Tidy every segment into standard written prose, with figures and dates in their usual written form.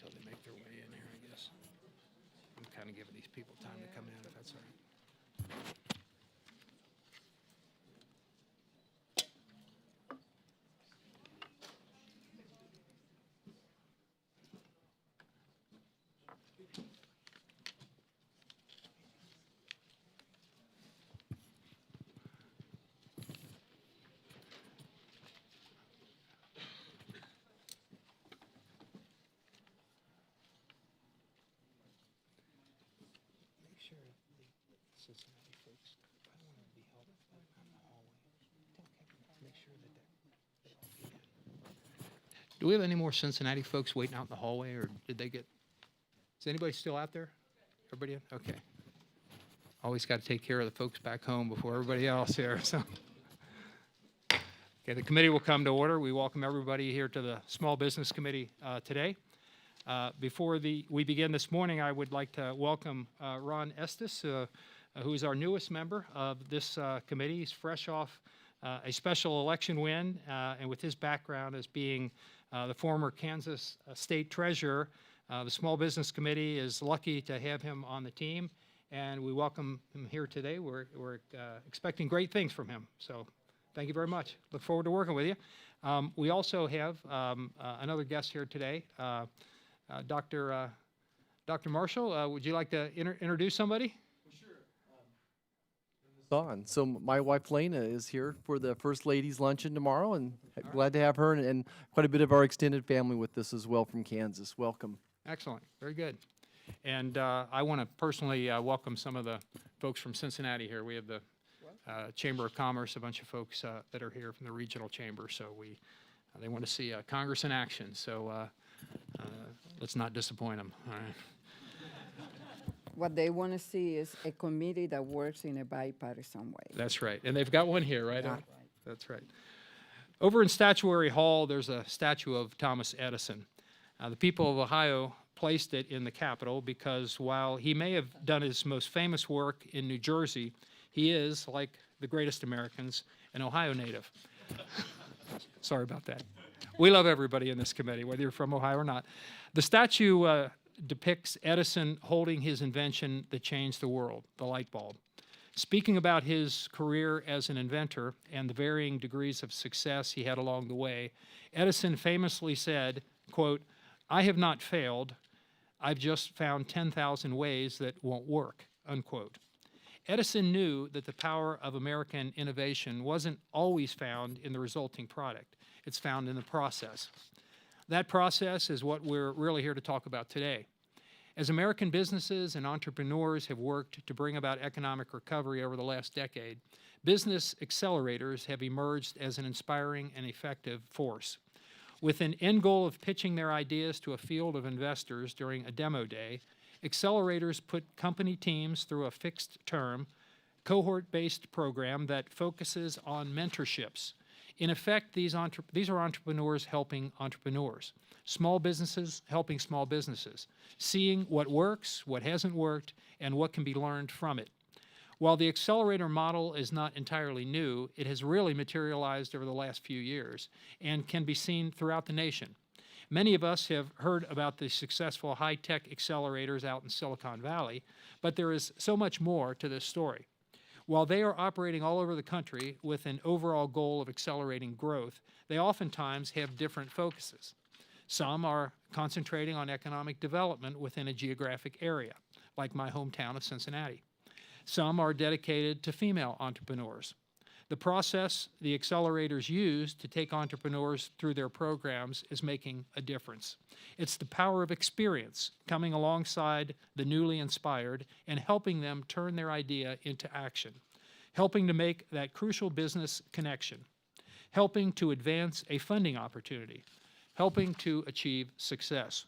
till they make their way in here, I guess. I'm kind of giving these people time to come in, if that's all right. Make sure the Cincinnati folks, I don't want to be held up in the hallway. Tell Kevin, make sure that they all get in. Do we have any more Cincinnati folks waiting out in the hallway, or did they get, is anybody still out there? Everybody in? Okay. Always got to take care of the folks back home before everybody else here, so. Okay, the committee will come to order. We welcome everybody here to the Small Business Committee today. Before we begin this morning, I would like to welcome Ron Estes, who is our newest member of this committee. He's fresh off a special election win, and with his background as being the former Kansas State Treasurer, the Small Business Committee is lucky to have him on the team, and we welcome him here today. We're expecting great things from him, so thank you very much. Look forward to working with you. We also have another guest here today. Dr. Marshall, would you like to introduce somebody? On. So my wife Lena is here for the First Ladies Luncheon tomorrow, and glad to have her and quite a bit of our extended family with us as well from Kansas. Welcome. Excellent. Very good. And I want to personally welcome some of the folks from Cincinnati here. We have the Chamber of Commerce, a bunch of folks that are here from the regional chamber. So they want to see Congress in action. So let's not disappoint them. All right. What they want to see is a committee that works in a bipartisan way. That's right. And they've got one here, right? Yeah. That's right. Over in Statuary Hall, there's a statue of Thomas Edison. The people of Ohio placed it in the Capitol because while he may have done his most famous work in New Jersey, he is, like the greatest Americans, an Ohio native. Sorry about that. We love everybody in this committee, whether you're from Ohio or not. The statue depicts Edison holding his invention that changed the world, the light bulb. Speaking about his career as an inventor and the varying degrees of success he had along the way, Edison famously said, quote, "I have not failed. I've just found 10,000 ways that won't work," unquote. Edison knew that the power of American innovation wasn't always found in the resulting product. It's found in the process. That process is what we're really here to talk about today. As American businesses and entrepreneurs have worked to bring about economic recovery over the last decade, business accelerators have emerged as an inspiring and effective force. With an end goal of pitching their ideas to a field of investors during a demo day, accelerators put company teams through a fixed-term, cohort-based program that focuses on mentorships. In effect, these are entrepreneurs helping entrepreneurs, small businesses helping small businesses, seeing what works, what hasn't worked, and what can be learned from it. While the accelerator model is not entirely new, it has really materialized over the last few years and can be seen throughout the nation. Many of us have heard about the successful high-tech accelerators out in Silicon Valley, but there is so much more to this story. While they are operating all over the country with an overall goal of accelerating growth, they oftentimes have different focuses. Some are concentrating on economic development within a geographic area, like my hometown of Cincinnati. Some are dedicated to female entrepreneurs. The process the accelerators use to take entrepreneurs through their programs is making a difference. It's the power of experience coming alongside the newly inspired and helping them turn their idea into action, helping to make that crucial business connection, helping to advance a funding opportunity, helping to achieve success.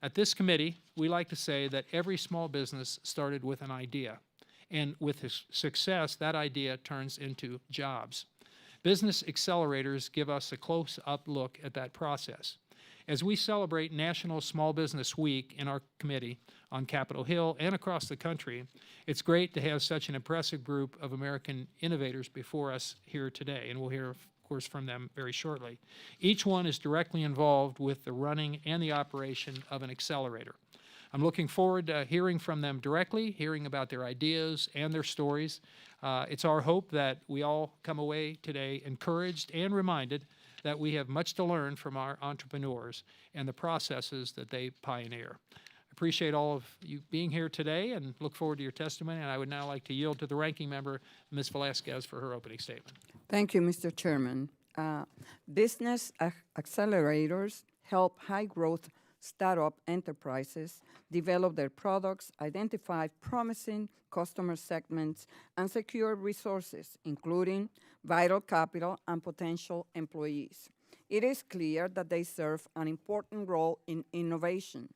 At this committee, we like to say that every small business started with an idea. And with his success, that idea turns into jobs. Business accelerators give us a close-up look at that process. As we celebrate National Small Business Week in our committee on Capitol Hill and across the country, it's great to have such an impressive group of American innovators before us here today. And we'll hear, of course, from them very shortly. Each one is directly involved with the running and the operation of an accelerator. I'm looking forward to hearing from them directly, hearing about their ideas and their stories. It's our hope that we all come away today encouraged and reminded that we have much to learn from our entrepreneurs and the processes that they pioneer. Appreciate all of you being here today and look forward to your testimony. And I would now like to yield to the ranking member, Ms. Velasquez, for her opening statement. Thank you, Mr. Chairman. Business accelerators help high-growth startup enterprises develop their products, identify promising customer segments, and secure resources, including vital capital and potential employees. It is clear that they serve an important role in innovation,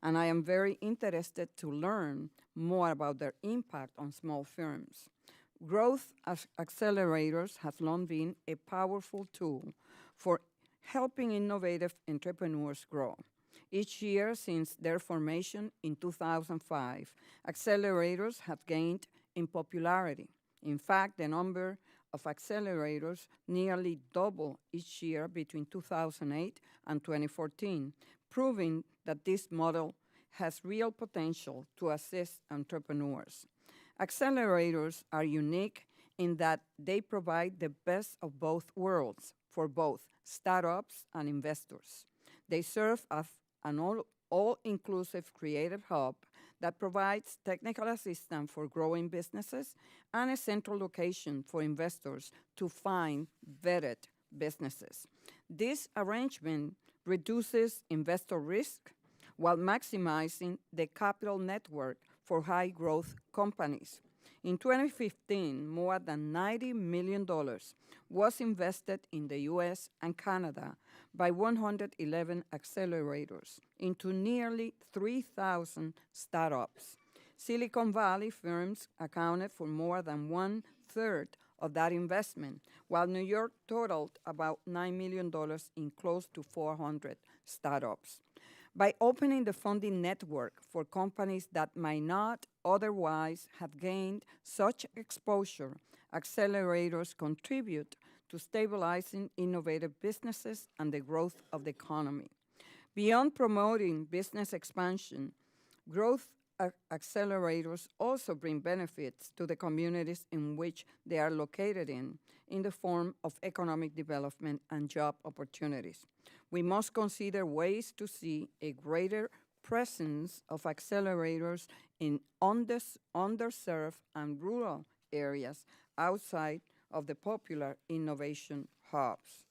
and I am very interested to learn more about their impact on small firms. Growth accelerators have long been a powerful tool for helping innovative entrepreneurs grow. Each year since their formation in 2005, accelerators have gained in popularity. In fact, the number of accelerators nearly doubled each year between 2008 and 2014, proving that this model has real potential to assist entrepreneurs. Accelerators are unique in that they provide the best of both worlds for both startups and investors. They serve as an all-inclusive creative hub that provides technical assistance for growing businesses and a central location for investors to find vetted businesses. This arrangement reduces investor risk while maximizing the capital network for high-growth companies. In 2015, more than $90 million was invested in the U.S. and Canada by 111 accelerators into nearly 3,000 startups. Silicon Valley firms accounted for more than 1/3 of that investment, while New York totaled about $9 million in close to 400 startups. By opening the funding network for companies that might not otherwise have gained such exposure, accelerators contribute to stabilizing innovative businesses and the growth of the economy. Beyond promoting business expansion, growth accelerators also bring benefits to the communities in which they are located in the form of economic development and job opportunities. We must consider ways to see a greater presence of accelerators in underserved and rural areas outside of the popular innovation hubs.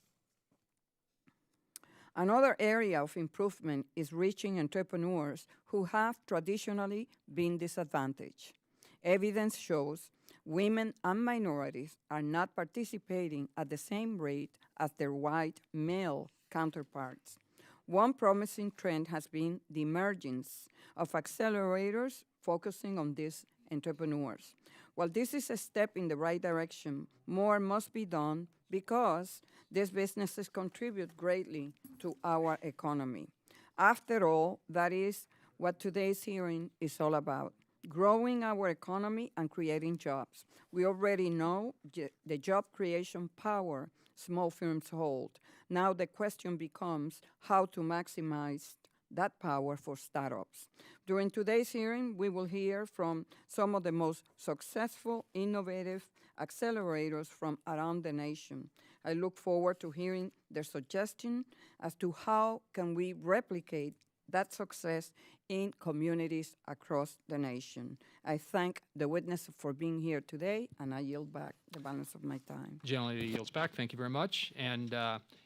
Another area of improvement is reaching entrepreneurs who have traditionally been disadvantaged. Evidence shows women and minorities are not participating at the same rate as their white male counterparts. One promising trend has been the emergence of accelerators focusing on these entrepreneurs. While this is a step in the right direction, more must be done because these businesses contribute greatly to our economy. After all, that is what today's hearing is all about, growing our economy and creating jobs. We already know the job creation power small firms hold. Now the question becomes how to maximize that power for startups. During today's hearing, we will hear from some of the most successful, innovative accelerators from around the nation. I look forward to hearing their suggestions as to how can we replicate that success in communities across the nation. I thank the witnesses for being here today, and I yield back the balance of my time. Generally yields back. Thank you very much. And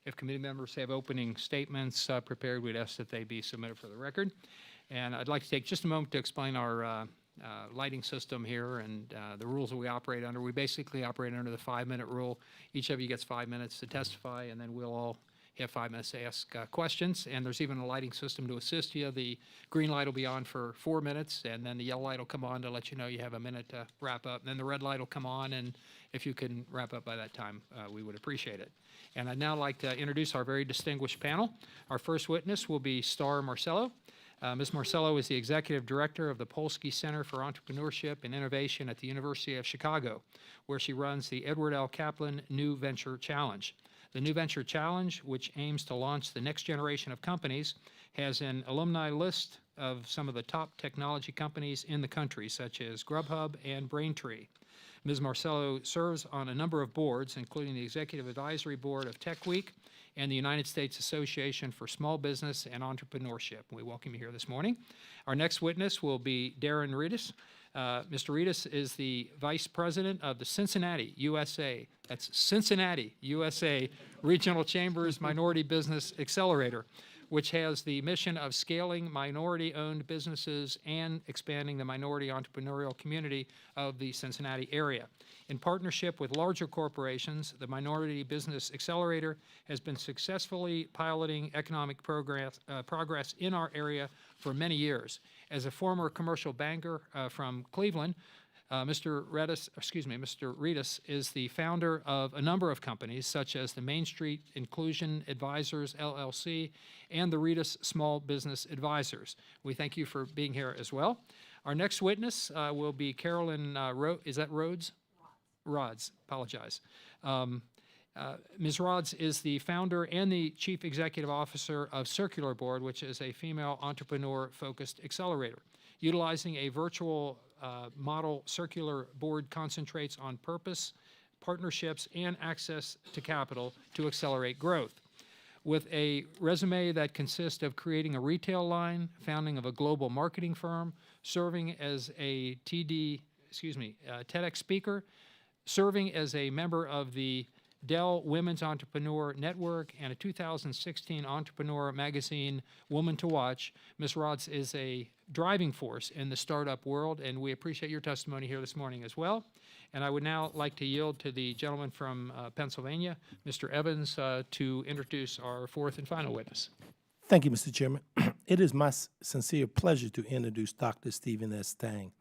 if committee members have opening statements prepared, we'd ask that they be submitted for the record. And I'd like to take just a moment to explain our lighting system here and the rules that we operate under. We basically operate under the 5-minute rule. Each of you gets 5 minutes to testify, and then we'll all have 5 minutes to ask questions. And there's even a lighting system to assist you. The green light will be on for 4 minutes, and then the yellow light will come on to let you know you have a minute to wrap up. And then the red light will come on, and if you can wrap up by that time, we would appreciate it. And I'd now like to introduce our very distinguished panel. Our first witness will be Star Marcello. Ms. Marcello is the Executive Director of the Polsky Center for Entrepreneurship and Innovation at the University of Chicago, where she runs the Edward L. Kaplan New Venture Challenge. The New Venture Challenge, which aims to launch the next generation of companies, has an alumni list of some of the top technology companies in the country, such as Grubhub and Braintree. Ms. Marcello serves on a number of boards, including the Executive Advisory Board of Tech Week and the United States Association for Small Business and Entrepreneurship. We welcome you here this morning. Our next witness will be Darren Reedus. Mr. Reedus is the Vice President of the Cincinnati, USA, that's Cincinnati, USA, Regional Chambers Minority Business Accelerator, which has the mission of scaling minority-owned businesses and expanding the minority entrepreneurial community of the Cincinnati area. In partnership with larger corporations, the Minority Business Accelerator has been successfully piloting economic progress in our area for many years. As a former commercial banker from Cleveland, Mr. Reedus is the founder of a number of companies, such as the Main Street Inclusion Advisors, LLC, and the Reedus Small Business Advisors. We thank you for being here as well. Our next witness will be Carolyn, is that Rhodes? Rods, apologize. Ms. Rods is the founder and the Chief Executive Officer of Circular Board, which is a female entrepreneur-focused accelerator. Utilizing a virtual model, Circular Board concentrates on purpose, partnerships, and access to capital to accelerate growth. With a resume that consists of creating a retail line, founding of a global marketing firm, serving as a TEDx speaker, serving as a member of the Dell Women's Entrepreneur Network, and a 2016 Entrepreneur Magazine Woman to Watch, Ms. Rods is a driving force in the startup world, and we appreciate your testimony here this morning as well. And I would now like to yield to the gentleman from Pennsylvania, Mr. Evans, to introduce our fourth and final witness. Thank you, Mr. Chairman. It is my sincere pleasure to introduce Dr. Stephen S. Tang,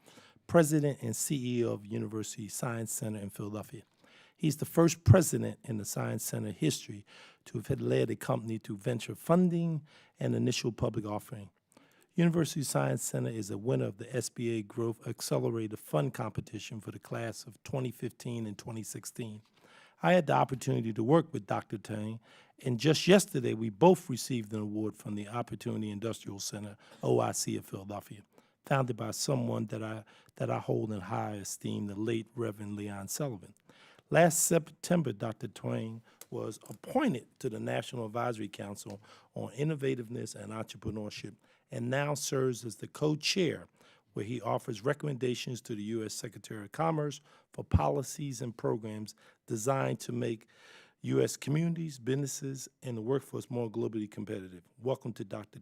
President and CEO of University Science Center in Philadelphia. He's the first president in the Science Center history to have had led a company to venture funding and initial public offering. University Science Center is a winner of the SBA Growth Accelerator Fund competition for the class of 2015 and 2016. I had the opportunity to work with Dr. Tang, and just yesterday we both received an award from the Opportunity Industrial Center, OIC of Philadelphia, founded by someone that I hold in high esteem, the late Reverend Leon Sullivan. Last September, Dr. Twain was appointed to the National Advisory Council on Innovativeness and Entrepreneurship, and now serves as the co-chair, where he offers recommendations to the U.S. Secretary of Commerce for policies and programs designed to make U.S. communities, businesses, and the workforce more globally competitive. Welcome to Dr.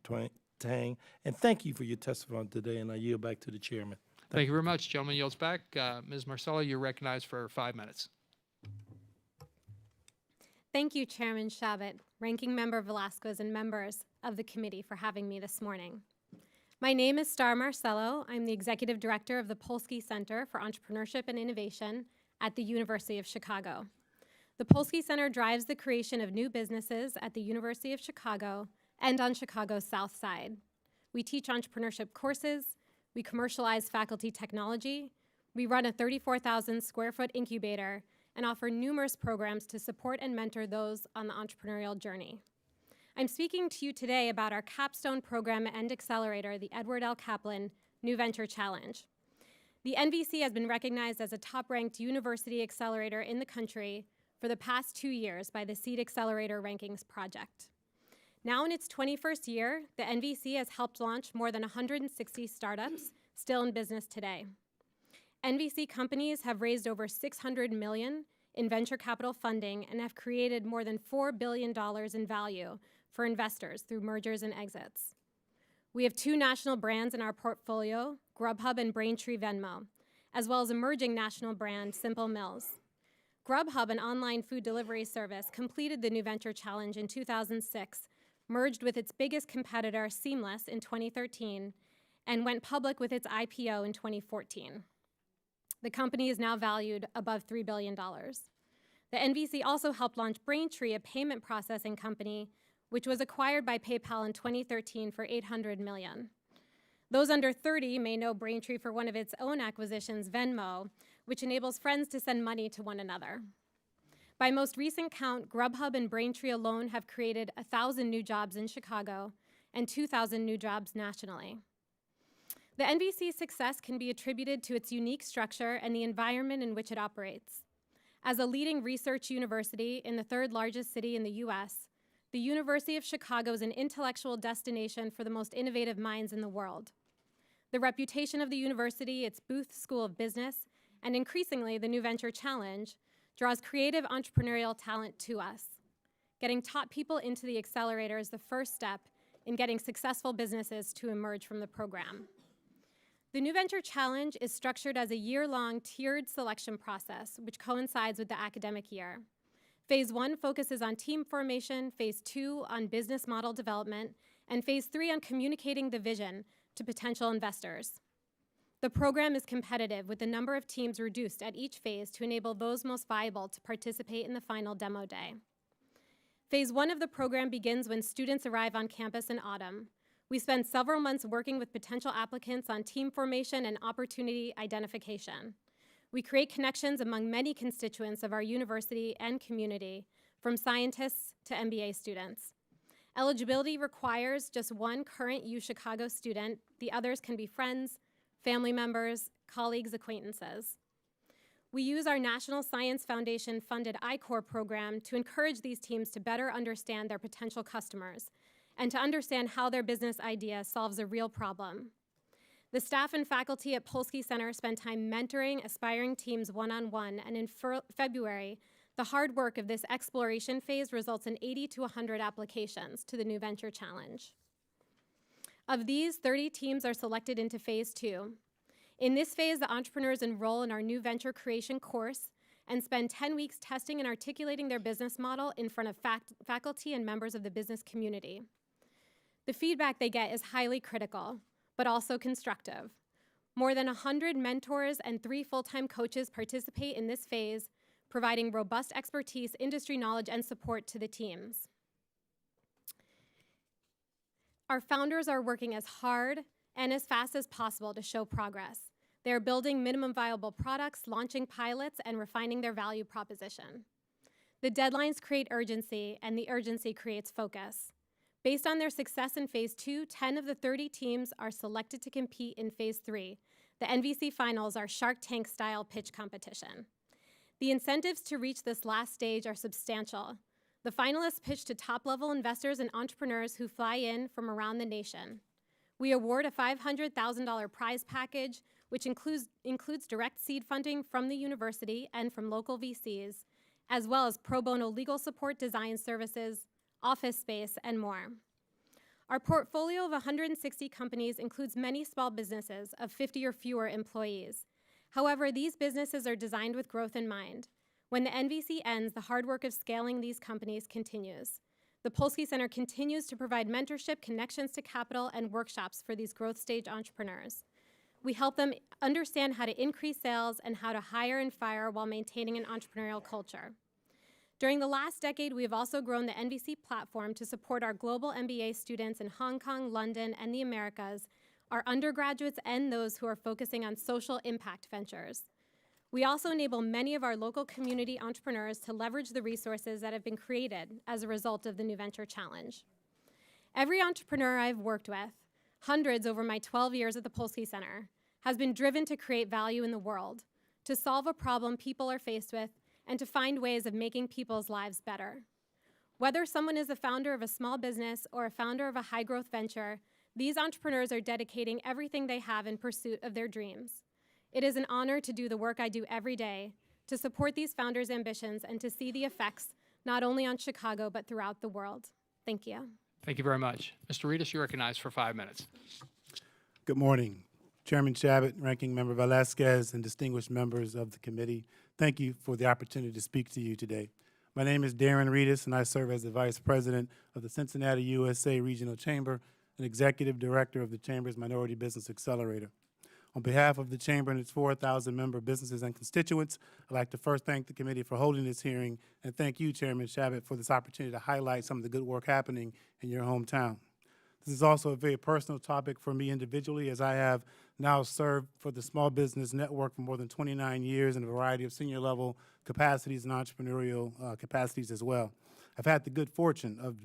Tang, and thank you for your testimony today, and I yield back to the chairman. Thank you very much. Gentleman yields back. Ms. Marcello, you're recognized for 5 minutes. Thank you, Chairman Shabbat, Ranking Member Velasquez, and members of the committee for having me this morning. My name is Star Marcello. I'm the Executive Director of the Polsky Center for Entrepreneurship and Innovation at the University of Chicago. The Polsky Center drives the creation of new businesses at the University of Chicago and on Chicago's South Side. We teach entrepreneurship courses, we commercialize faculty technology, we run a 34,000 square foot incubator, and offer numerous programs to support and mentor those on the entrepreneurial journey. I'm speaking to you today about our capstone program and accelerator, the Edward L. Kaplan New Venture Challenge. The NVC has been recognized as a top-ranked university accelerator in the country for the past 2 years by the Seed Accelerator Rankings Project. Now in its 21st year, the NVC has helped launch more than 160 startups still in business today. NVC companies have raised over $600 million in venture capital funding and have created more than $4 billion in value for investors through mergers and exits. We have 2 national brands in our portfolio, Grubhub and Braintree Venmo, as well as emerging national brand Simple Mills. Grubhub, an online food delivery service, completed the New Venture Challenge in 2006, merged with its biggest competitor, Seamless, in 2013, and went public with its IPO in 2014. The company is now valued above $3 billion. The NVC also helped launch Braintree, a payment processing company, which was acquired by PayPal in 2013 for $800 million. Those under 30 may know Braintree for one of its own acquisitions, Venmo, which enables friends to send money to one another. By most recent count, Grubhub and Braintree alone have created 1,000 new jobs in Chicago and 2,000 new jobs nationally. The NVC's success can be attributed to its unique structure and the environment in which it operates. As a leading research university in the third largest city in the US, the University of Chicago is an intellectual destination for the most innovative minds in the world. The reputation of the university, its Booth School of Business, and increasingly the New Venture Challenge, draws creative entrepreneurial talent to us. Getting top people into the Accelerator is the first step in getting successful businesses to emerge from the program. The New Venture Challenge is structured as a year-long tiered selection process, which coincides with the academic year. Phase 1 focuses on team formation, Phase 2 on business model development, and Phase 3 on communicating the vision to potential investors. The program is competitive, with the number of teams reduced at each phase to enable those most viable to participate in the final demo day. Phase 1 of the program begins when students arrive on campus in autumn. We spend several months working with potential applicants on team formation and opportunity identification. We create connections among many constituents of our university and community, from scientists to MBA students. Eligibility requires just one current UChicago student. The others can be friends, family members, colleagues, acquaintances. We use our National Science Foundation-funded I-Corps program to encourage these teams to better understand their potential customers and to understand how their business idea solves a real problem. The staff and faculty at Polsky Center spend time mentoring aspiring teams one-on-one, and in February, the hard work of this exploration phase results in 80 to 100 applications to the New Venture Challenge. Of these, 30 teams are selected into Phase 2. In this phase, the entrepreneurs enroll in our New Venture Creation course and spend 10 weeks testing and articulating their business model in front of faculty and members of the business community. The feedback they get is highly critical, but also constructive. More than 100 mentors and 3 full-time coaches participate in this phase, providing robust expertise, industry knowledge, and support to the teams. Our founders are working as hard and as fast as possible to show progress. They are building minimum viable products, launching pilots, and refining their value proposition. The deadlines create urgency, and the urgency creates focus. Based on their success in Phase 2, 10 of the 30 teams are selected to compete in Phase 3. The NVC finals are Shark Tank-style pitch competition. The incentives to reach this last stage are substantial. The finalists pitch to top-level investors and entrepreneurs who fly in from around the nation. We award a $500,000 prize package, which includes direct seed funding from the university and from local VCs, as well as pro bono legal support, design services, office space, and more. Our portfolio of 160 companies includes many small businesses of 50 or fewer employees. However, these businesses are designed with growth in mind. When the NVC ends, the hard work of scaling these companies continues. The Polsky Center continues to provide mentorship, connections to capital, and workshops for these growth stage entrepreneurs. We help them understand how to increase sales and how to hire and fire while maintaining an entrepreneurial culture. During the last decade, we have also grown the NVC platform to support our global MBA students in Hong Kong, London, and the Americas, our undergraduates, and those who are focusing on social impact ventures. We also enable many of our local community entrepreneurs to leverage the resources that have been created as a result of the New Venture Challenge. Every entrepreneur I've worked with, hundreds over my 12 years at the Polsky Center, has been driven to create value in the world, to solve a problem people are faced with, and to find ways of making people's lives better. Whether someone is a founder of a small business or a founder of a high-growth venture, these entrepreneurs are dedicating everything they have in pursuit of their dreams. It is an honor to do the work I do every day, to support these founders' ambitions, and to see the effects not only on Chicago, but throughout the world. Thank you. Thank you very much. Mr. Reedus, you're recognized for 5 minutes. Good morning, Chairman Chabot, Ranking Member Velasquez, and distinguished members of the committee. Thank you for the opportunity to speak to you today. My name is Darren Reedus, and I serve as the Vice President of the Cincinnati, USA Regional Chamber and Executive Director of the Chamber's Minority Business Accelerator. On behalf of the Chamber and its 4,000-member businesses and constituents, I'd like to first thank the committee for holding this hearing, and thank you, Chairman Chabot, for this opportunity to highlight some of the good work happening in your hometown. This is also a very personal topic for me individually, as I have now served for the Small Business Network for more than 29 years in a variety of senior level capacities and entrepreneurial capacities as well. I've had the good fortune of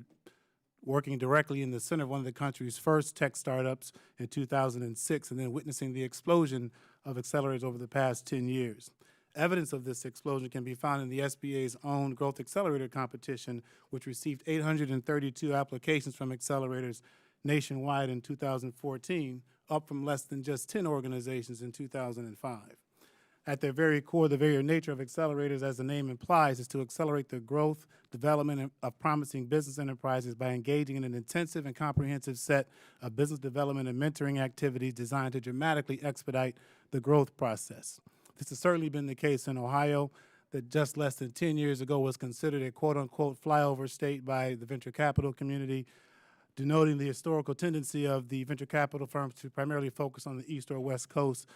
working directly in the center of one of the country's first tech startups in 2006, and then witnessing the explosion of accelerators over the past 10 years. Evidence of this explosion can be found in the SBA's own Growth Accelerator competition, which received 832 applications from accelerators nationwide in 2014, up from less than just 10 organizations in 2005. At their very core, the very nature of accelerators, as the name implies, is to accelerate the growth, development of promising business enterprises by engaging in an intensive and comprehensive set of business development and mentoring activities designed to dramatically expedite the growth process. This has certainly been the case in Ohio, that just less than 10 years ago was considered a quote-unquote flyover state by the venture capital community, denoting the historical tendency of the venture capital firms to primarily focus on the East or West Coast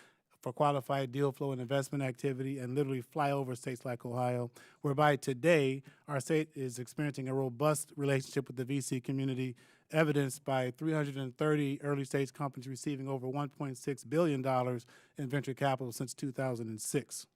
for qualified deal flow and investment activity, and literally fly over states like Ohio, whereby today our state is experiencing a robust relationship with the VC community, evidenced by 330 early stage companies receiving over $1.6 billion in venture capital since 2006.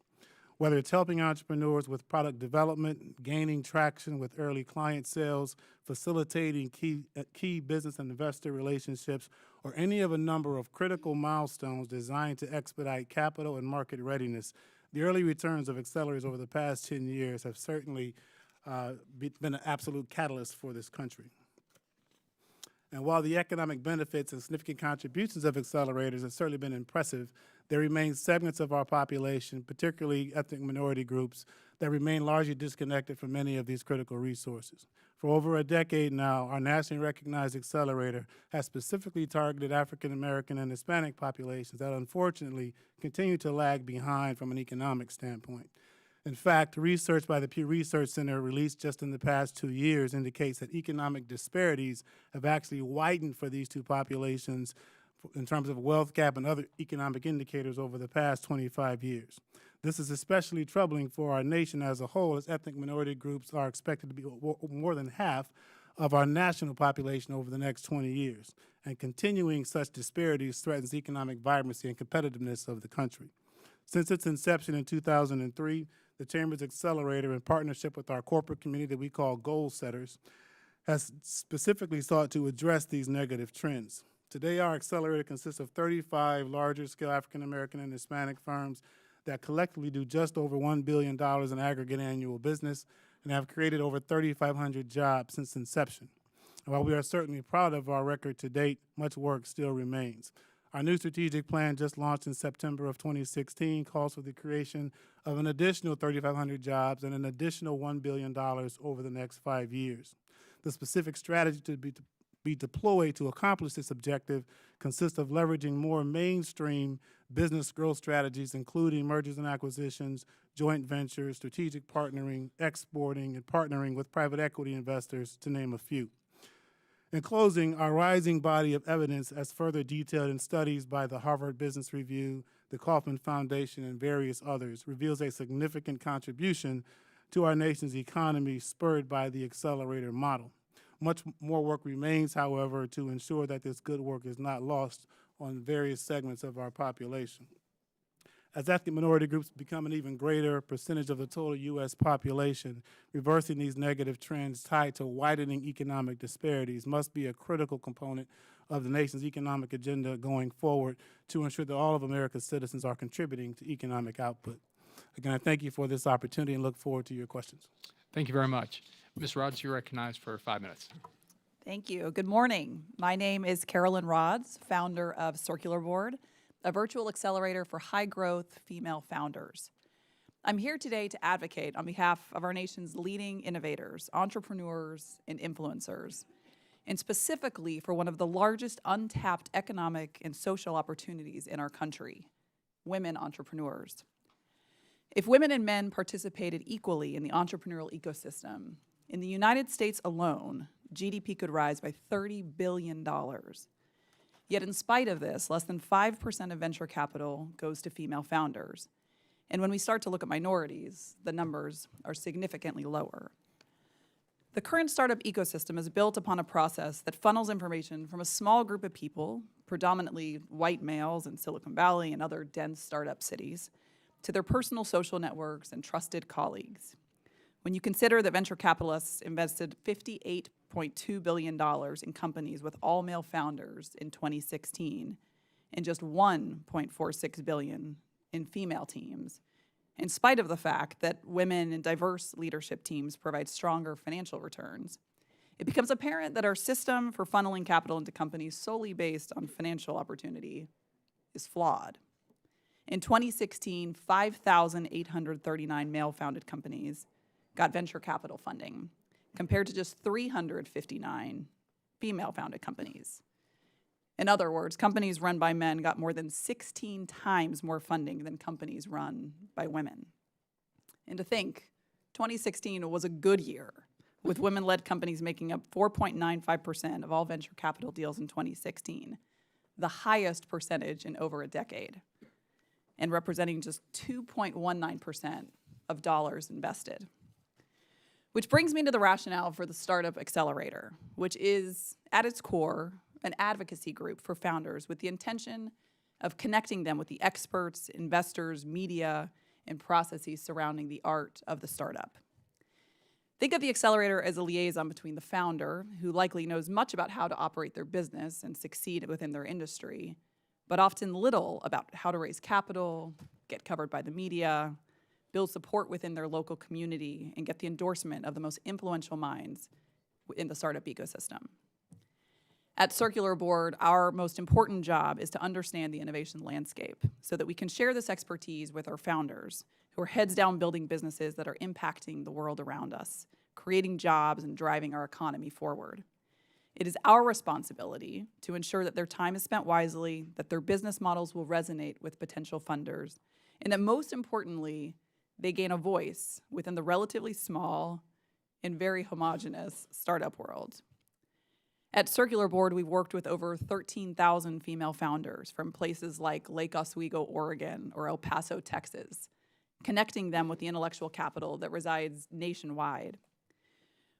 Whether it's helping entrepreneurs with product development, gaining traction with early client sales, facilitating key business and investor relationships, or any of a number of critical milestones designed to expedite capital and market readiness, the early returns of accelerators over the past 10 years have certainly been an absolute catalyst for this country. And while the economic benefits and significant contributions of accelerators have certainly been impressive, there remain segments of our population, particularly ethnic minority groups, that remain largely disconnected from many of these critical resources. For over a decade now, our nationally recognized accelerator has specifically targeted African American and Hispanic populations that unfortunately continue to lag behind from an economic standpoint. In fact, research by the Pew Research Center released just in the past 2 years indicates that economic disparities have actually widened for these two populations in terms of wealth gap and other economic indicators over the past 25 years. This is especially troubling for our nation as a whole, as ethnic minority groups are expected to be more than half of our national population over the next 20 years. And continuing such disparities threatens the economic vibrancy and competitiveness of the country. Since its inception in 2003, the Chamber's Accelerator, in partnership with our corporate community that we call goal setters, has specifically sought to address these negative trends. Today, our accelerator consists of 35 larger-scale African American and Hispanic firms that collectively do just over $1 billion in aggregate annual business and have created over 3,500 jobs since inception. And while we are certainly proud of our record to date, much work still remains. Our new strategic plan, just launched in September of 2016, calls for the creation of an additional 3,500 jobs and an additional $1 billion over the next 5 years. The specific strategy to be deployed to accomplish this objective consists of leveraging more mainstream business growth strategies, including mergers and acquisitions, joint ventures, strategic partnering, exporting, and partnering with private equity investors, to name a few. In closing, our rising body of evidence, as further detailed in studies by the Harvard Business Review, the Kauffman Foundation, and various others, reveals a significant contribution to our nation's economy spurred by the accelerator model. Much more work remains, however, to ensure that this good work is not lost on various segments of our population. As ethnic minority groups become an even greater percentage of the total U.S. population, reversing these negative trends tied to widening economic disparities must be a critical component of the nation's economic agenda going forward to ensure that all of America's citizens are contributing to economic output. Again, I thank you for this opportunity and look forward to your questions. Thank you very much. Ms. Rhodes, you're recognized for 5 minutes. Thank you. Good morning. My name is Carolyn Rhodes, founder of Circular Board, a virtual accelerator for high-growth female founders. I'm here today to advocate on behalf of our nation's leading innovators, entrepreneurs, and influencers, and specifically for one of the largest untapped economic and social opportunities in our country, women entrepreneurs. If women and men participated equally in the entrepreneurial ecosystem, in the United States alone, GDP could rise by $30 billion. Yet in spite of this, less than 5% of venture capital goes to female founders. And when we start to look at minorities, the numbers are significantly lower. The current startup ecosystem is built upon a process that funnels information from a small group of people, predominantly white males in Silicon Valley and other dense startup cities, to their personal social networks and trusted colleagues. When you consider that venture capitalists invested $58.2 billion in companies with all-male founders in 2016 and just $1.46 billion in female teams, in spite of the fact that women and diverse leadership teams provide stronger financial returns, it becomes apparent that our system for funneling capital into companies solely based on financial opportunity is flawed. In 2016, 5,839 male-founded companies got venture capital funding, compared to just 359 female-founded companies. In other words, companies run by men got more than 16 times more funding than companies run by women. And to think, 2016 was a good year, with women-led companies making up 4.95% of all venture capital deals in 2016, the highest percentage in over a decade, and representing just 2.19% of dollars invested. Which brings me to the rationale for the Startup Accelerator, which is, at its core, an advocacy group for founders with the intention of connecting them with the experts, investors, media, and processes surrounding the art of the startup. Think of the accelerator as a liaison between the founder, who likely knows much about how to operate their business and succeed within their industry, but often little about how to raise capital, get covered by the media, build support within their local community, and get the endorsement of the most influential minds in the startup ecosystem. At Circular Board, our most important job is to understand the innovation landscape so that we can share this expertise with our founders who are heads down building businesses that are impacting the world around us, creating jobs and driving our economy forward. It is our responsibility to ensure that their time is spent wisely, that their business models will resonate with potential funders, and that most importantly, they gain a voice within the relatively small and very homogeneous startup world. At Circular Board, we've worked with over 13,000 female founders from places like Lake Oswego, Oregon, or El Paso, Texas, connecting them with the intellectual capital that resides nationwide.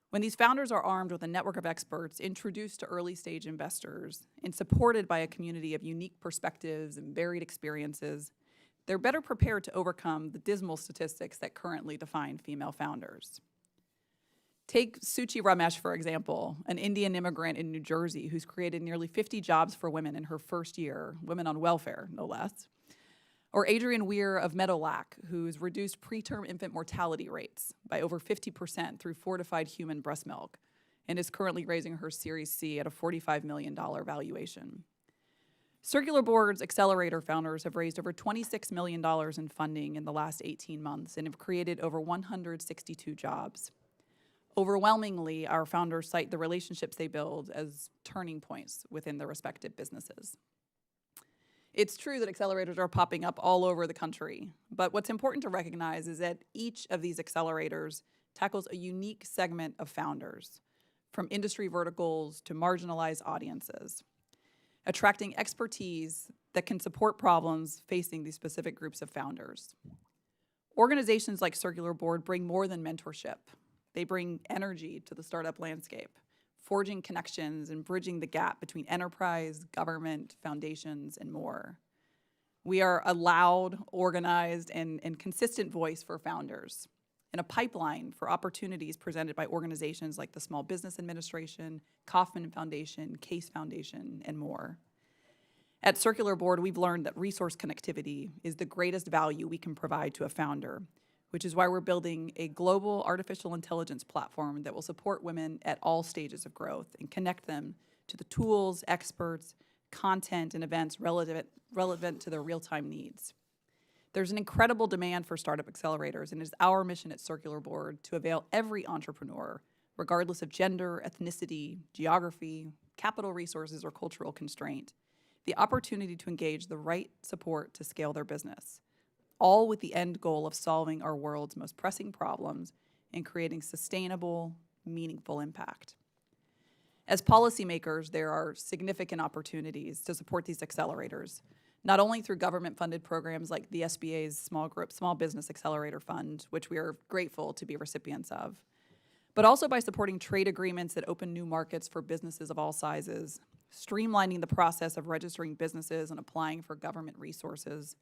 When these founders are armed with a network of experts, introduced to early-stage investors, and supported by a community of unique perspectives and varied experiences, they're better prepared to overcome the dismal statistics that currently define female founders. Take Suchi Ramesh, for example, an Indian immigrant in New Jersey who's created nearly 50 jobs for women in her first year, women on welfare, no less. Or Adrienne Weir of Meadowlark, who's reduced preterm infant mortality rates by over 50% through fortified human breast milk, and is currently raising her Series C at a $45 million valuation. Circular Board's Accelerator founders have raised over $26 million in funding in the last 18 months and have created over 162 jobs. Overwhelmingly, our founders cite the relationships they build as turning points within their respective businesses. It's true that accelerators are popping up all over the country, but what's important to recognize is that each of these accelerators tackles a unique segment of founders, from industry verticals to marginalized audiences, attracting expertise that can support problems facing these specific groups of founders. Organizations like Circular Board bring more than mentorship. They bring energy to the startup landscape, forging connections and bridging the gap between enterprise, government, foundations, and more. We are a loud, organized, and consistent voice for founders, and a pipeline for opportunities presented by organizations like the Small Business Administration, Kauffman Foundation, Case Foundation, and more. At Circular Board, we've learned that resource connectivity is the greatest value we can provide to a founder, which is why we're building a global artificial intelligence platform that will support women at all stages of growth and connect them to the tools, experts, content, and events relevant to their real-time needs. There's an incredible demand for startup accelerators, and it is our mission at Circular Board to avail every entrepreneur, regardless of gender, ethnicity, geography, capital resources, or cultural constraint, the opportunity to engage the right support to scale their business, all with the end goal of solving our world's most pressing problems and creating sustainable, meaningful impact. As policymakers, there are significant opportunities to support these accelerators, not only through government-funded programs like the SBA's Small Business Accelerator Fund, which we are grateful to be recipients of, but also by supporting trade agreements that open new markets for businesses of all sizes, streamlining the process of registering businesses and applying for government resources,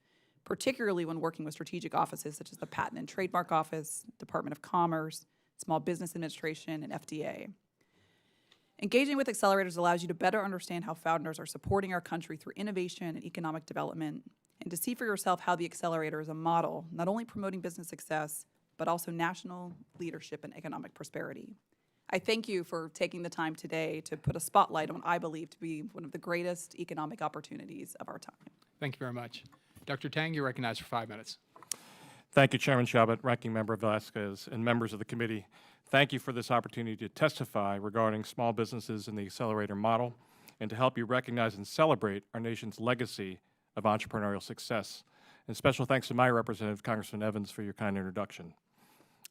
particularly when working with strategic offices such as the Patent and Trademark Office, Department of Commerce, Small Business Administration, and FDA. Engaging with accelerators allows you to better understand how founders are supporting our country through innovation and economic development, and to see for yourself how the accelerator is a model, not only promoting business success, but also national leadership and economic prosperity. I thank you for taking the time today to put a spotlight on what I believe to be one of the greatest economic opportunities of our time. Thank you very much. Dr. Tang, you're recognized for 5 minutes. Thank you, Chairman Chabot, Ranking Member Velasquez, and members of the committee. Thank you for this opportunity to testify regarding small businesses in the accelerator model and to help you recognize and celebrate our nation's legacy of entrepreneurial success. And special thanks to my representative, Congressman Evans, for your kind introduction.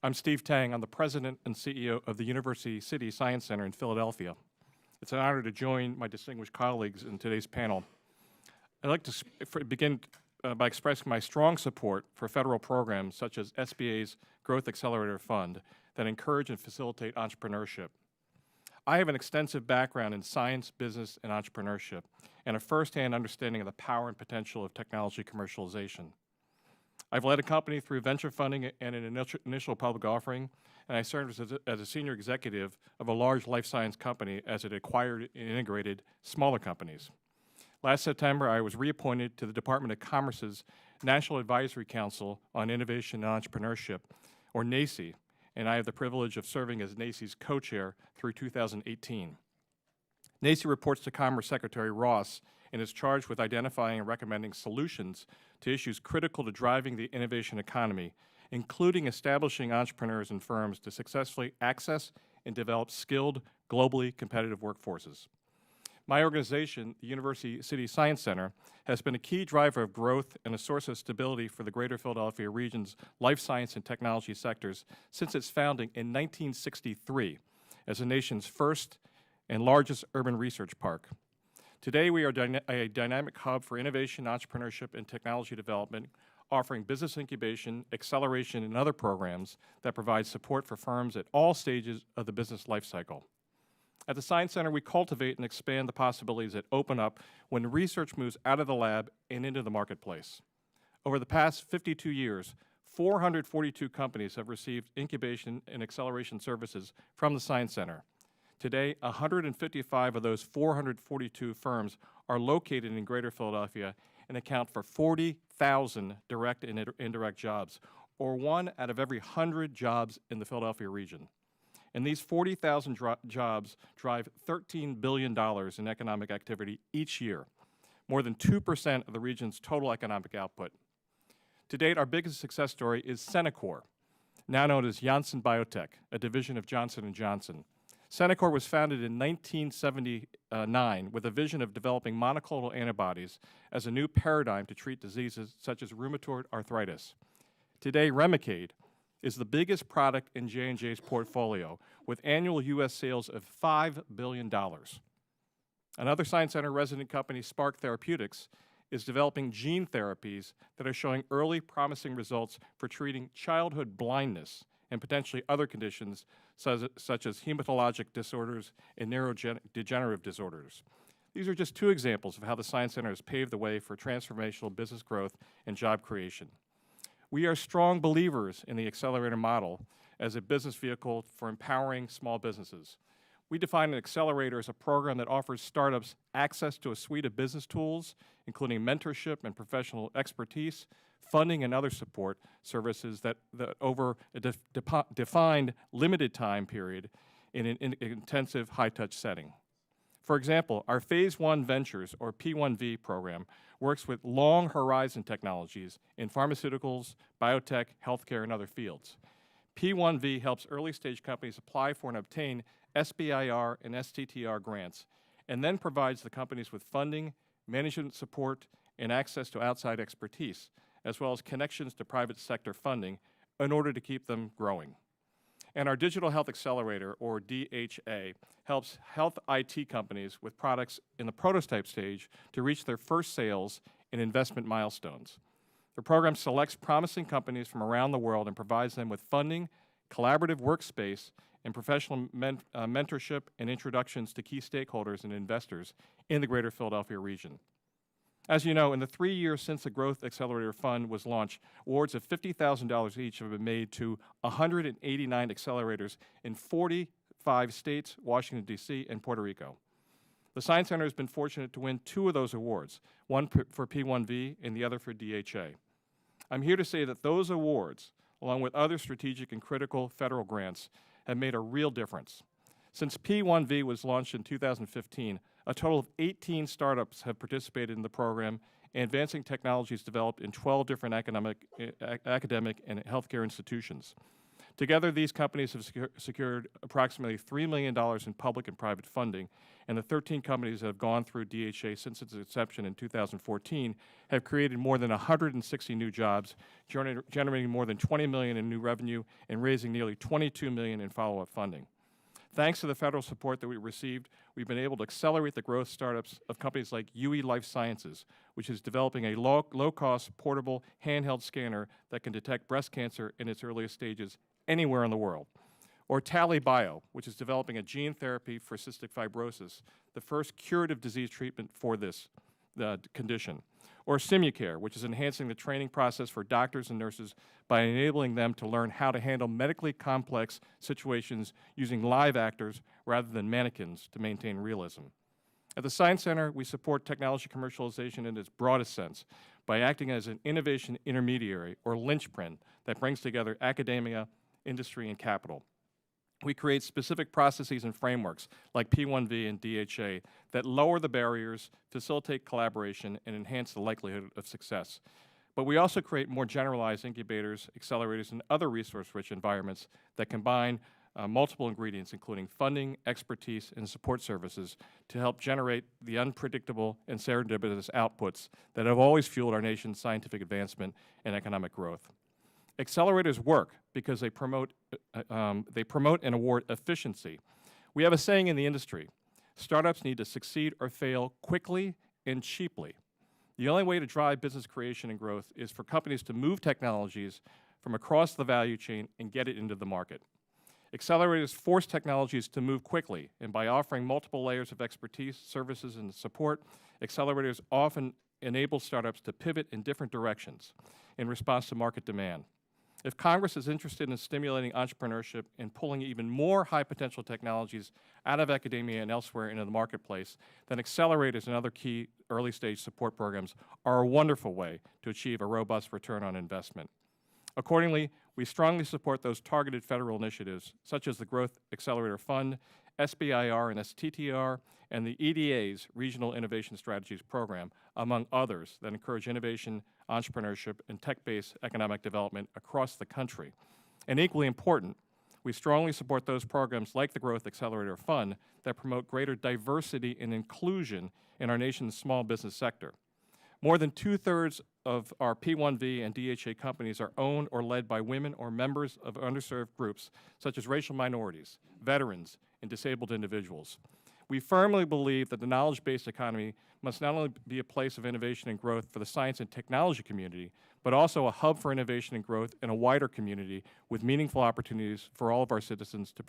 I'm Steve Tang. I'm the president and CEO of the University City Science Center in Philadelphia. It's an honor to join my distinguished colleagues in today's panel. I'd like to begin by expressing my strong support for federal programs such as SBA's Growth Accelerator Fund that encourage and facilitate entrepreneurship. I have an extensive background in science, business, and entrepreneurship, and a firsthand understanding of the power and potential of technology commercialization. I've led a company through venture funding and an initial public offering, and I served as a senior executive of a large life science company as it acquired and integrated smaller companies. Last September, I was reappointed to the Department of Commerce's National Advisory Council on Innovation and Entrepreneurship, or NACI, and I have the privilege of serving as NACI's co-chair through 2018. NACI reports to Commerce Secretary Ross and is charged with identifying and recommending solutions to issues critical to driving the innovation economy, including establishing entrepreneurs and firms to successfully access and develop skilled, globally competitive workforces. My organization, the University City Science Center, has been a key driver of growth and a source of stability for the greater Philadelphia region's life science and technology sectors since its founding in 1963 as the nation's first and largest urban research park. Today, we are a dynamic hub for innovation, entrepreneurship, and technology development, offering business incubation, acceleration, and other programs that provide support for firms at all stages of the business life cycle. At the Science Center, we cultivate and expand the possibilities that open up when research moves out of the lab and into the marketplace. Over the past 52 years, 442 companies have received incubation and acceleration services from the Science Center. Today, 155 of those 442 firms are located in Greater Philadelphia and account for 40,000 direct and indirect jobs, or 1 out of every 100 jobs in the Philadelphia region. And these 40,000 jobs drive $13 billion in economic activity each year, more than 2% of the region's total economic output. To date, our biggest success story is Centocor, now known as Janssen Biotech, a division of Johnson & Johnson. Centocor was founded in 1979 with a vision of developing monoclonal antibodies as a new paradigm to treat diseases such as rheumatoid arthritis. Today, Remicade is the biggest product in J&J's portfolio, with annual U.S. sales of $5 billion. Another Science Center resident company, Spark Therapeutics, is developing gene therapies that are showing early promising results for treating childhood blindness and potentially other conditions such as hematologic disorders and neurodegenerative disorders. These are just 2 examples of how the Science Center has paved the way for transformational business growth and job creation. We are strong believers in the accelerator model as a business vehicle for empowering small businesses. We define an accelerator as a program that offers startups access to a suite of business tools, including mentorship and professional expertise, funding and other support services that over a defined limited time period in an intensive high-touch setting. For example, our Phase 1 Ventures, or P1V program, works with long horizon technologies in pharmaceuticals, biotech, healthcare, and other fields. P1V helps early-stage companies apply for and obtain SBIR and STTR grants, and then provides the companies with funding, management support, and access to outside expertise, as well as connections to private sector funding in order to keep them growing. And our Digital Health Accelerator, or DHA, helps health IT companies with products in the prototype stage to reach their first sales and investment milestones. The program selects promising companies from around the world and provides them with funding, collaborative workspace, and professional mentorship and introductions to key stakeholders and investors in the greater Philadelphia region. As you know, in the 3 years since the Growth Accelerator Fund was launched, awards of $50,000 each have been made to 189 accelerators in 45 states, Washington, D.C., and Puerto Rico. The Science Center has been fortunate to win 2 of those awards, one for P1V and the other for DHA. I'm here to say that those awards, along with other strategic and critical federal grants, have made a real difference. Since P1V was launched in 2015, a total of 18 startups have participated in the program, and advancing technologies developed in 12 different academic and healthcare institutions. Together, these companies have secured approximately $3 million in public and private funding, and the 13 companies that have gone through DHA since its inception in 2014 have created more than 160 new jobs, generating more than $20 million in new revenue and raising nearly $22 million in follow-up funding. Thanks to the federal support that we received, we've been able to accelerate the growth startups of companies like UE Life Sciences, which is developing a low-cost, portable, handheld scanner that can detect breast cancer in its earliest stages anywhere in the world. Or Tally Bio, which is developing a gene therapy for cystic fibrosis, the first curative disease treatment for this condition. Or Simucare, which is enhancing the training process for doctors and nurses by enabling them to learn how to handle medically complex situations using live actors rather than mannequins to maintain realism. At the Science Center, we support technology commercialization in its broadest sense by acting as an innovation intermediary, or linchpin, that brings together academia, industry, and capital. We create specific processes and frameworks like P1V and DHA that lower the barriers, facilitate collaboration, and enhance the likelihood of success. But we also create more generalized incubators, accelerators, and other resource-rich environments that combine multiple ingredients, including funding, expertise, and support services to help generate the unpredictable and serendipitous outputs that have always fueled our nation's scientific advancement and economic growth. Accelerators work because they promote and award efficiency. We have a saying in the industry: startups need to succeed or fail quickly and cheaply. The only way to drive business creation and growth is for companies to move technologies from across the value chain and get it into the market. Accelerators force technologies to move quickly, and by offering multiple layers of expertise, services, and support, accelerators often enable startups to pivot in different directions in response to market demand. If Congress is interested in stimulating entrepreneurship and pulling even more high-potential technologies out of academia and elsewhere into the marketplace, then accelerators and other key early-stage support programs are a wonderful way to achieve a robust return on investment. Accordingly, we strongly support those targeted federal initiatives, such as the Growth Accelerator Fund, SBIR and STTR, and the EDA's Regional Innovation Strategies Program, among others, that encourage innovation, entrepreneurship, and tech-based economic development across the country. And equally important, we strongly support those programs like the Growth Accelerator Fund that promote greater diversity and inclusion in our nation's small business sector. More than 2/3 of our P1V and DHA companies are owned or led by women or members of underserved groups, such as racial minorities, veterans, and disabled individuals. We firmly believe that the knowledge-based economy must not only be a place of innovation and growth for the science and technology community, but also a hub for innovation and growth in a wider community with meaningful opportunities for all of our citizens to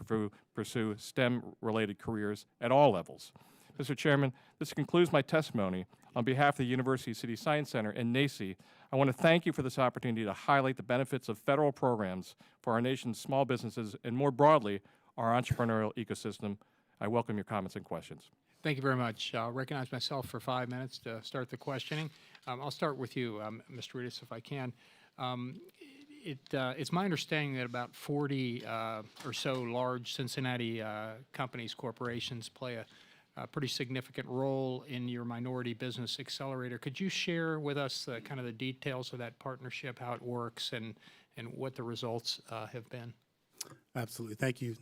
pursue STEM-related careers at all levels. Mr. Chairman, this concludes my testimony. On behalf of the University City Science Center and NACCE, I want to thank you for this opportunity to highlight the benefits of federal programs for our nation's small businesses and, more broadly, our entrepreneurial ecosystem. I welcome your comments and questions. Thank you very much. I'll recognize myself for 5 minutes to start the questioning. I'll start with you, Mr. Reedus, if I can. It's my understanding that about 40 or so large Cincinnati companies, corporations, play a pretty significant role in your minority business accelerator. Could you share with us kind of the details of that partnership, how it works, and what the results have been? Absolutely. Thank you,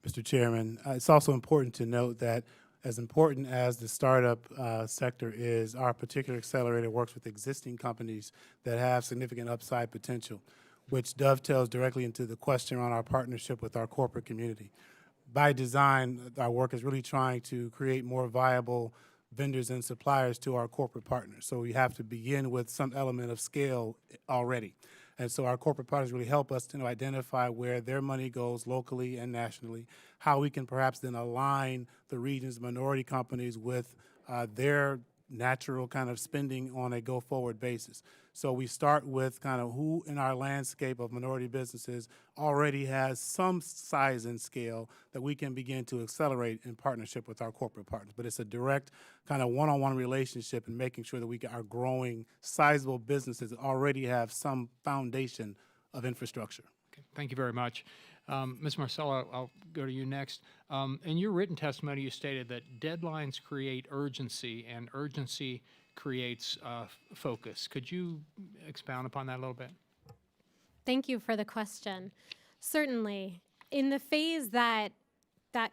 Mr. Chairman. It's also important to note that as important as the startup sector is, our particular accelerator works with existing companies that have significant upside potential, which dovetails directly into the question on our partnership with our corporate community. By design, our work is really trying to create more viable vendors and suppliers to our corporate partners. So we have to begin with some element of scale already. And so our corporate partners really help us to identify where their money goes locally and nationally, how we can perhaps then align the region's minority companies with their natural kind of spending on a go-forward basis. So we start with kind of who in our landscape of minority businesses already has some size and scale that we can begin to accelerate in partnership with our corporate partners. But it's a direct kind of one-on-one relationship and making sure that we are growing sizable businesses that already have some foundation of infrastructure. Okay, thank you very much. Ms. Marcello, I'll go to you next. In your written testimony, you stated that deadlines create urgency, and urgency creates focus. Could you expound upon that a little bit? Thank you for the question. Certainly. In the phase that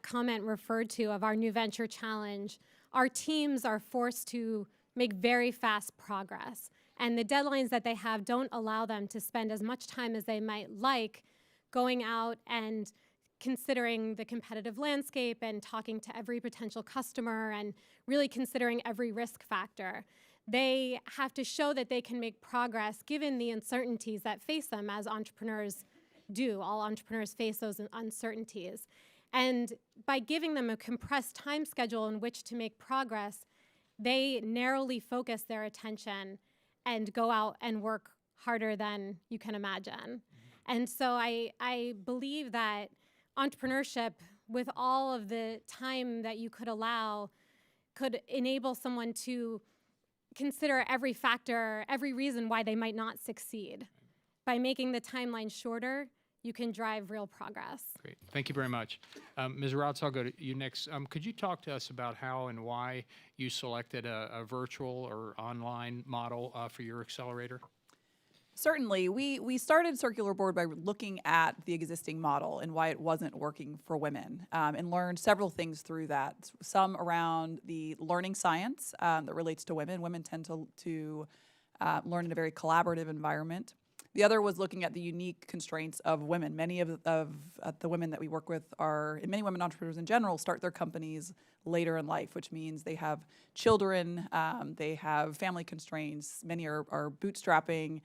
comment referred to of our New Venture Challenge, our teams are forced to make very fast progress. And the deadlines that they have don't allow them to spend as much time as they might like going out and considering the competitive landscape and talking to every potential customer and really considering every risk factor. They have to show that they can make progress given the uncertainties that face them, as entrepreneurs do. All entrepreneurs face those uncertainties. And by giving them a compressed time schedule in which to make progress, they narrowly focus their attention and go out and work harder than you can imagine. And so I believe that entrepreneurship, with all of the time that you could allow, could enable someone to consider every factor, every reason why they might not succeed. By making the timeline shorter, you can drive real progress. Great. Thank you very much. Ms. Rotz, I'll go to you next. Could you talk to us about how and why you selected a virtual or online model for your accelerator? Certainly. We started Circular Board by looking at the existing model and why it wasn't working for women, and learned several things through that. Some around the learning science that relates to women. Women tend to learn in a very collaborative environment. The other was looking at the unique constraints of women. Many of the women that we work with are, and many women entrepreneurs in general, start their companies later in life, which means they have children, they have family constraints, many are bootstrapping.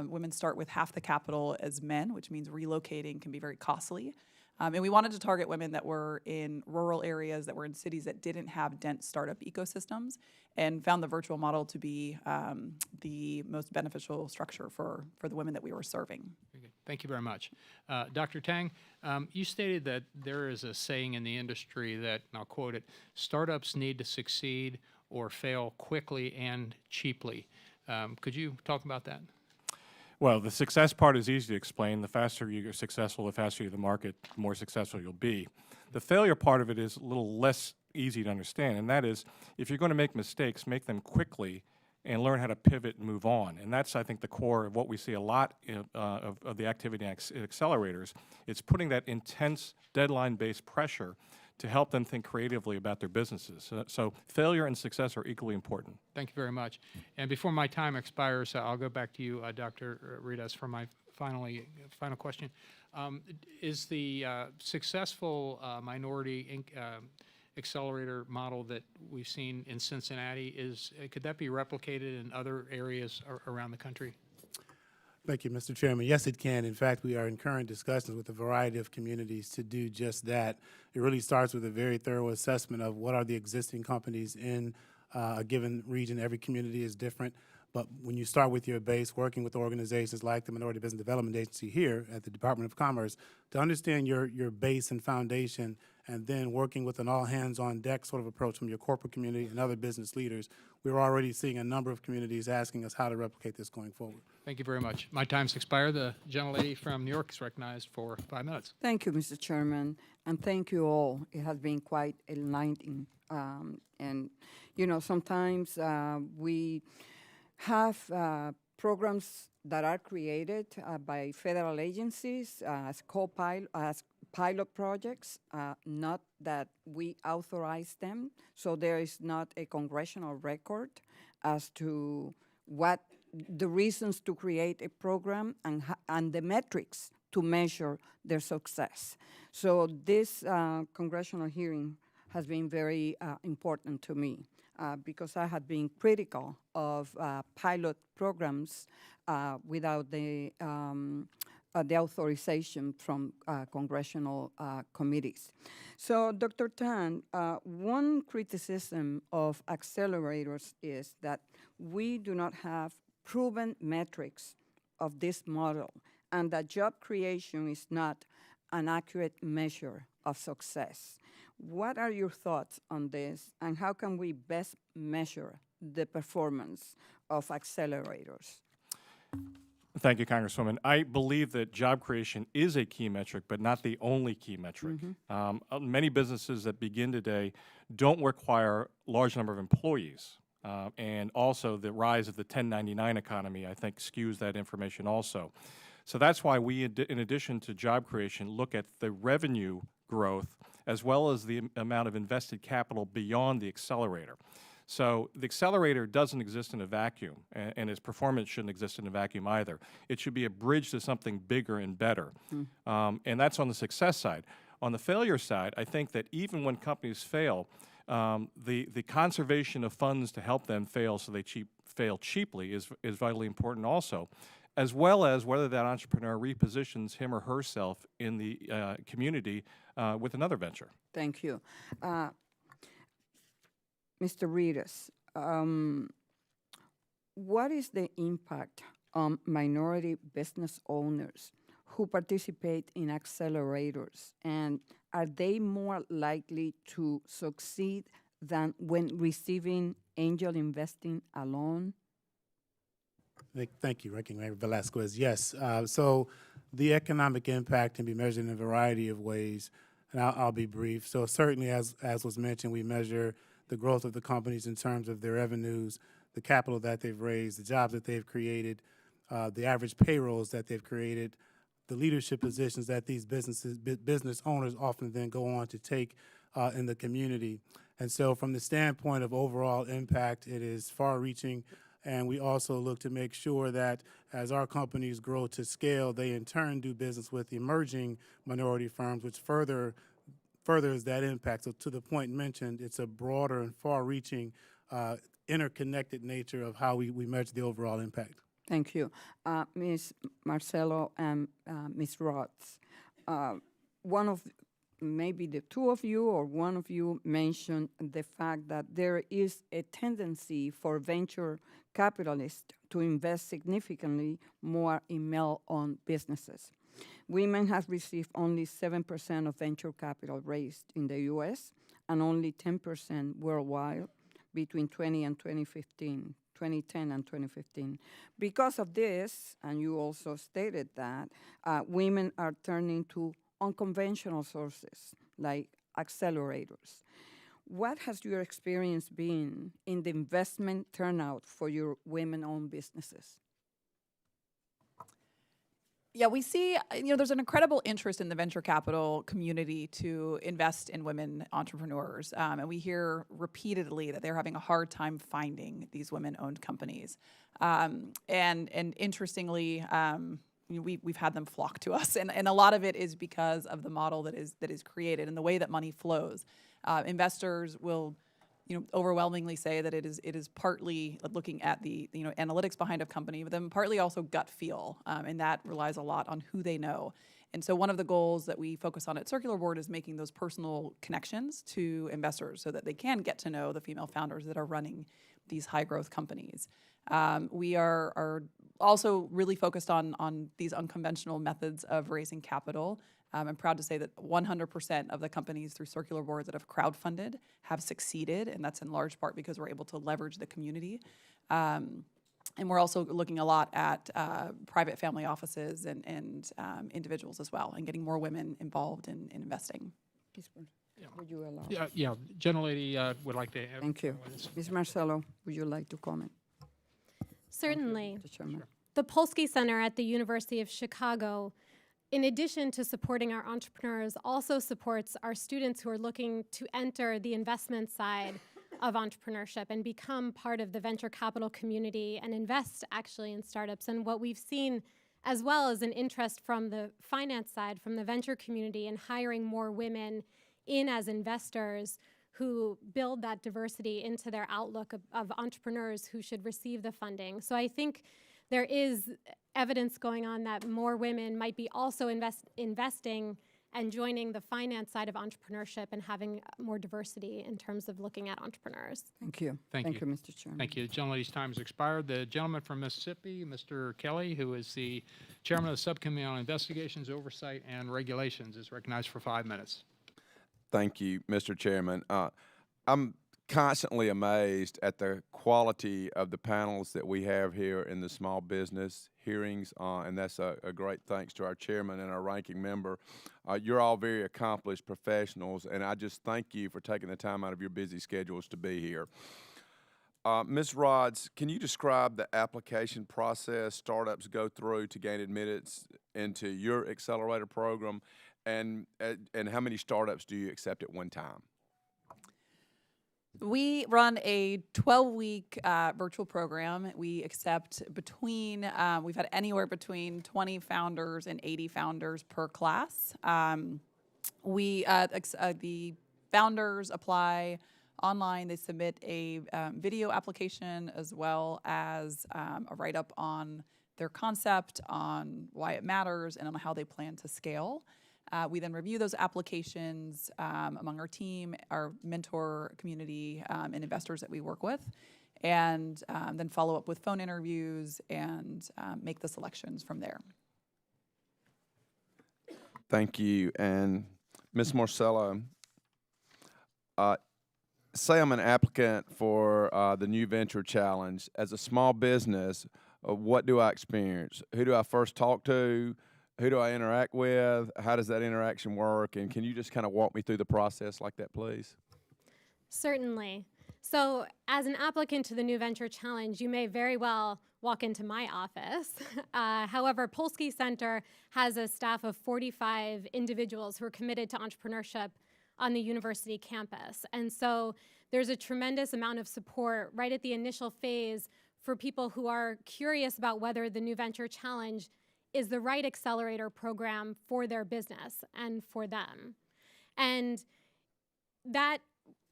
Women start with half the capital as men, which means relocating can be very costly. And we wanted to target women that were in rural areas, that were in cities that didn't have dense startup ecosystems, and found the virtual model to be the most beneficial structure for the women that we were serving. Very good. Thank you very much. Dr. Tang, you stated that there is a saying in the industry that, and I'll quote it, startups need to succeed or fail quickly and cheaply. Could you talk about that? Well, the success part is easy to explain. The faster you're successful, the faster you're the market, the more successful you'll be. The failure part of it is a little less easy to understand, and that is if you're going to make mistakes, make them quickly and learn how to pivot and move on. And that's, I think, the core of what we see a lot of the activity in accelerators. It's putting that intense deadline-based pressure to help them think creatively about their businesses. So failure and success are equally important. Thank you very much. And before my time expires, I'll go back to you, Dr. Ritas, for my final question. Is the successful minority accelerator model that we've seen in Cincinnati, could that be replicated in other areas around the country? Thank you, Mr. Chairman. Yes, it can. In fact, we are in current discussions with a variety of communities to do just that. It really starts with a very thorough assessment of what are the existing companies in a given region. Every community is different. But when you start with your base, working with organizations like the Minority Business Development Agency here at the Department of Commerce, to understand your base and foundation, and then working with an all-hands-on-deck sort of approach from your corporate community and other business leaders, we're already seeing a number of communities asking us how to replicate this going forward. Thank you very much. My time's expired. The gentlelady from New York is recognized for 5 minutes. Thank you, Mr. Chairman, and thank you all. It has been quite enlightening. And, you know, sometimes we have programs that are created by federal agencies as pilot projects, not that we authorize them. So there is not a congressional record as to what the reasons to create a program and the metrics to measure their success. So this congressional hearing has been very important to me because I had been critical of pilot programs without the authorization from congressional committees. So, Dr. Tan, one criticism of accelerators is that we do not have proven metrics of this model, and that job creation is not an accurate measure of success. What are your thoughts on this, and how can we best measure the performance of accelerators? Thank you, Congresswoman. I believe that job creation is a key metric, but not the only key metric. Many businesses that begin today don't require a large number of employees. And also the rise of the 1099 economy, I think, skews that information also. So that's why we, in addition to job creation, look at the revenue growth as well as the amount of invested capital beyond the accelerator. So the accelerator doesn't exist in a vacuum, and its performance shouldn't exist in a vacuum either. It should be a bridge to something bigger and better. And that's on the success side. On the failure side, I think that even when companies fail, the conservation of funds to help them fail so they fail cheaply is vitally important also, as well as whether that entrepreneur repositions him or herself in the community with another venture. Thank you. Mr. Reedus, what is the impact on minority business owners who participate in accelerators, and are they more likely to succeed than when receiving angel investing alone? Thank you, Ranking Member Velasquez. Yes, so the economic impact can be measured in a variety of ways, and I'll be brief. So certainly, as was mentioned, we measure the growth of the companies in terms of their revenues, the capital that they've raised, the jobs that they've created, the average payrolls that they've created, the leadership positions that these business owners often then go on to take in the community. And so from the standpoint of overall impact, it is far-reaching, and we also look to make sure that as our companies grow to scale, they in turn do business with emerging minority firms, which furthers that impact. So to the point mentioned, it's a broader and far-reaching, interconnected nature of how we measure the overall impact. Thank you. Ms. Marcelo and Ms. Roth, maybe the two of you or one of you mentioned the fact that there is a tendency for venture capitalists to invest significantly more in male-owned businesses. Women have received only 7% of venture capital raised in the U.S. and only 10% worldwide between 2010 and 2015. Because of this, and you also stated that, women are turning to unconventional sources like accelerators. What has your experience been in the investment turnout for your women-owned businesses? Yeah, we see, there's an incredible interest in the venture capital community to invest in women entrepreneurs. And we hear repeatedly that they're having a hard time finding these women-owned companies. And interestingly, we've had them flock to us. And a lot of it is because of the model that is created and the way that money flows. Investors will overwhelmingly say that it is partly looking at the analytics behind a company, but then partly also gut feel, and that relies a lot on who they know. And so one of the goals that we focus on at Circular Board is making those personal connections to investors so that they can get to know the female founders that are running these high growth companies. We are also really focused on these unconventional methods of raising capital. I'm proud to say that 100% of the companies through Circular Boards that have crowdfunded have succeeded, and that's in large part because we're able to leverage the community. And we're also looking a lot at private family offices and individuals as well, and getting more women involved in investing. Would you allow? Yeah, gentlelady would like to have. Thank you. Ms. Marcelo, would you like to comment? Certainly. Mr. Chairman. The Polsky Center at the University of Chicago, in addition to supporting our entrepreneurs, also supports our students who are looking to enter the investment side of entrepreneurship and become part of the venture capital community and invest actually in startups. And what we've seen as well as an interest from the finance side, from the venture community, in hiring more women in as investors who build that diversity into their outlook of entrepreneurs who should receive the funding. So I think there is evidence going on that more women might be also investing and joining the finance side of entrepreneurship and having more diversity in terms of looking at entrepreneurs. Thank you. Thank you. Mr. Chairman. Thank you. The gentlelady's time has expired. The gentleman from Mississippi, Mr. Kelly, who is the chairman of the Subcommittee on Investigations, Oversight, and Regulations, is recognized for 5 minutes. Thank you, Mr. Chairman. I'm constantly amazed at the quality of the panels that we have here in the small business hearings, and that's a great thanks to our chairman and our ranking member. You're all very accomplished professionals, and I just thank you for taking the time out of your busy schedules to be here. Ms. Rods, can you describe the application process startups go through to gain admittance into your accelerator program, and how many startups do you accept at one time? We run a 12-week virtual program. We accept we've had anywhere between 20 founders and 80 founders per class. The founders apply online. They submit a video application as well as a write-up on their concept, on why it matters, and on how they plan to scale. We then review those applications among our team, our mentor community, and investors that we work with, and then follow up with phone interviews and make the selections from there. Thank you. And Ms. Marcello, say I'm an applicant for the New Venture Challenge. As a small business, what do I experience? Who do I first talk to? Who do I interact with? How does that interaction work? And can you just kind of walk me through the process like that, please? Certainly. So as an applicant to the New Venture Challenge, you may very well walk into my office. However, Polsky Center has a staff of 45 individuals who are committed to entrepreneurship on the university campus. And so there's a tremendous amount of support right at the initial phase for people who are curious about whether the New Venture Challenge is the right accelerator program for their business and for them. And that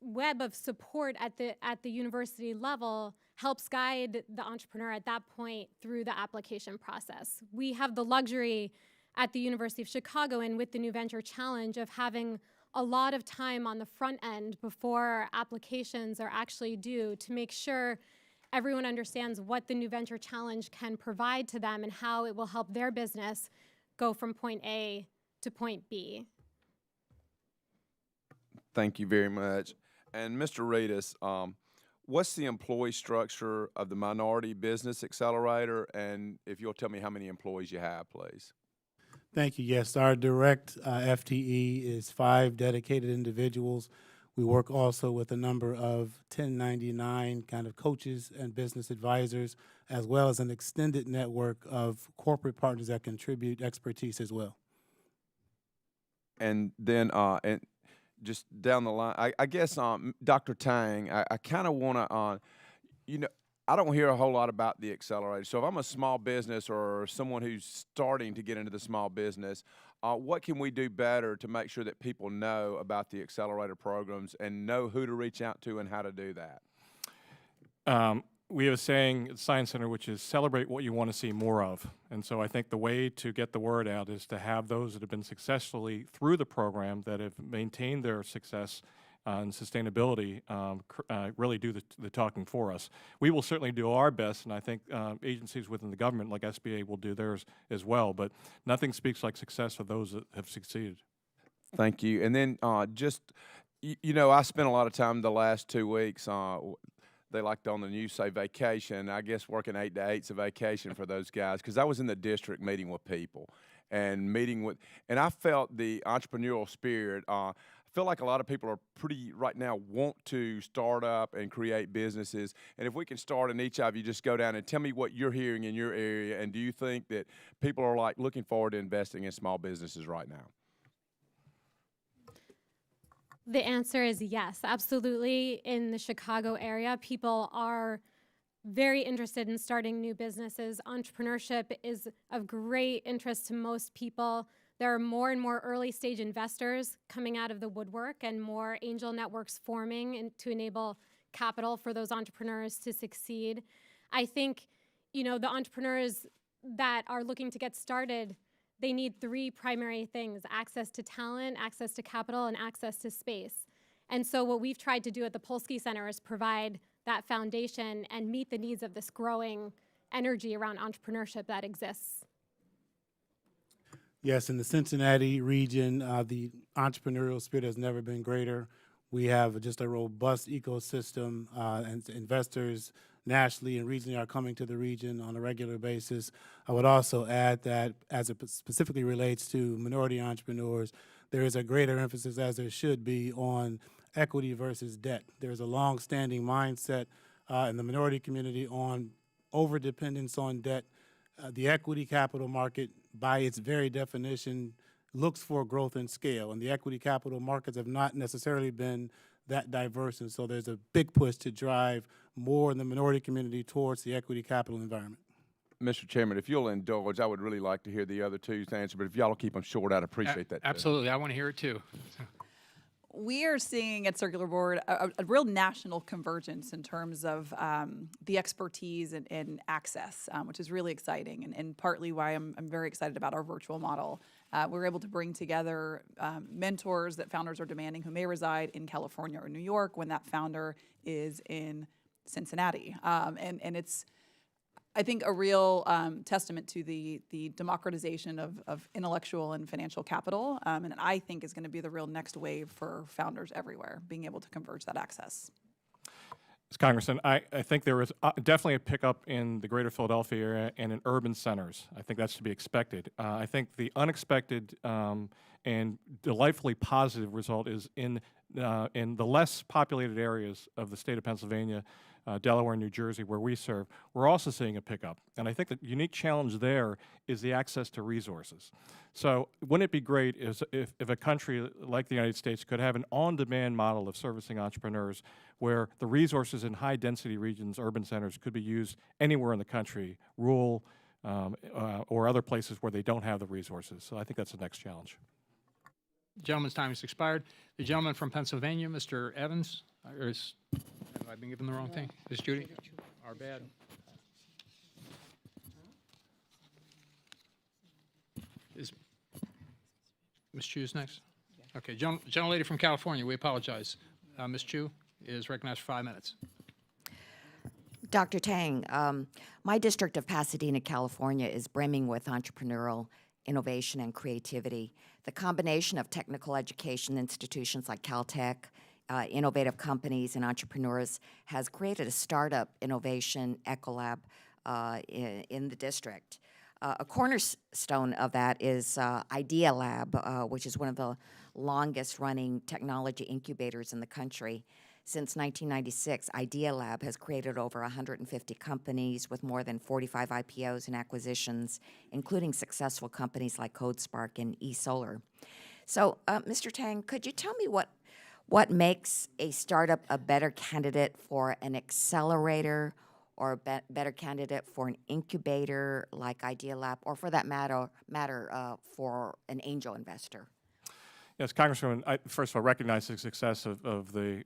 web of support at the university level helps guide the entrepreneur at that point through the application process. We have the luxury at the University of Chicago and with the New Venture Challenge of having a lot of time on the front end before applications are actually due to make sure everyone understands what the New Venture Challenge can provide to them and how it will help their business go from point A to point B. Thank you very much. And Mr. Reedus, what's the employee structure of the Minority Business Accelerator? And if you'll tell me how many employees you have, please. Thank you. Yes, our direct FTE is 5 dedicated individuals. We work also with a number of 1099 kind of coaches and business advisors, as well as an extended network of corporate partners that contribute expertise as well. And then, and just down the line, I guess, Dr. Tang, I kind of want to, I don't hear a whole lot about the accelerator. So if I'm a small business or someone who's starting to get into the small business, what can we do better to make sure that people know about the accelerator programs and know who to reach out to and how to do that? We have a saying at the Science Center, which is celebrate what you want to see more of. And so I think the way to get the word out is to have those that have been successfully through the program, that have maintained their success and sustainability, really do the talking for us. We will certainly do our best, and I think agencies within the government like SBA will do theirs as well, but nothing speaks like success for those that have succeeded. Thank you. And then I spent a lot of time the last 2 weeks, they like on the news say vacation. I guess working 8 to 8's a vacation for those guys, because I was in the district meeting with people and I felt the entrepreneurial spirit. I feel like a lot of people are right now want to start up and create businesses. And if we can start, and each of you just go down and tell me what you're hearing in your area, and do you think that people are like looking forward to investing in small businesses right now? The answer is yes, absolutely. In the Chicago area, people are very interested in starting new businesses. Entrepreneurship is of great interest to most people. There are more and more early stage investors coming out of the woodwork and more angel networks forming to enable capital for those entrepreneurs to succeed. I think, the entrepreneurs that are looking to get started, they need three primary things: access to talent, access to capital, and access to space. And so what we've tried to do at the Polsky Center is provide that foundation and meet the needs of this growing energy around entrepreneurship that exists. Yes, in the Cincinnati region, the entrepreneurial spirit has never been greater. We have just a robust ecosystem, and investors nationally and regionally are coming to the region on a regular basis. I would also add that as it specifically relates to minority entrepreneurs, there is a greater emphasis, as there should be, on equity versus debt. There's a long-standing mindset in the minority community on overdependence on debt. The equity capital market, by its very definition, looks for growth and scale, and the equity capital markets have not necessarily been that diverse, and so there's a big push to drive more in the minority community towards the equity capital environment. Mr. Chairman, if you'll indulge, I would really like to hear the other two's answer, but if y'all will keep them short, I'd appreciate that. Absolutely. I want to hear it too. We are seeing at Circular Board a real national convergence in terms of the expertise and access, which is really exciting, and partly why I'm very excited about our virtual model. We're able to bring together mentors that founders are demanding who may reside in California or New York when that founder is in Cincinnati. And it's, I think, a real testament to the democratization of intellectual and financial capital, and I think is going to be the real next wave for founders everywhere, being able to converge that access. Congressman, I think there is definitely a pickup in the greater Philadelphia area and in urban centers. I think that's to be expected. I think the unexpected and delightfully positive result is in the less populated areas of the state of Pennsylvania, Delaware, New Jersey, where we serve. We're also seeing a pickup. And I think the unique challenge there is the access to resources. So wouldn't it be great if a country like the United States could have an on-demand model of servicing entrepreneurs where the resources in high-density regions, urban centers, could be used anywhere in the country, rural or other places where they don't have the resources. So I think that's the next challenge. Gentleman's time has expired. The gentleman from Pennsylvania, Mr. Evans, have I been given the wrong thing? Ms. Judy? Our bad. Is Ms. Chu's next? Okay, gentlelady from California, we apologize. Ms. Chu is recognized for 5 minutes. Dr. Tang, my district of Pasadena, California is brimming with entrepreneurial innovation and creativity. The combination of technical education institutions like Caltech, innovative companies and entrepreneurs has created a startup innovation ecolab in the district. A cornerstone of that is Idea Lab, which is one of the longest running technology incubators in the country. Since 1996, Idea Lab has created over 150 companies with more than 45 IPOs and acquisitions, including successful companies like CodeSpark and eSolar. So, Mr. Tang, could you tell me what makes a startup a better candidate for an accelerator or a better candidate for an incubator like Idea Lab, or for that matter for an angel investor? Yes, Congresswoman, I first of all recognize the success of the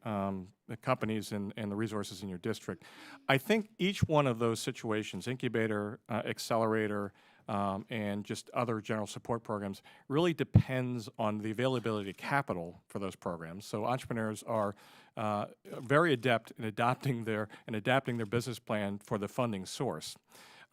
companies and the resources in your district. I think each one of those situations, incubator, accelerator, and just other general support programs, really depends on the availability of capital for those programs. So entrepreneurs are very adept in adapting their business plan for the funding source.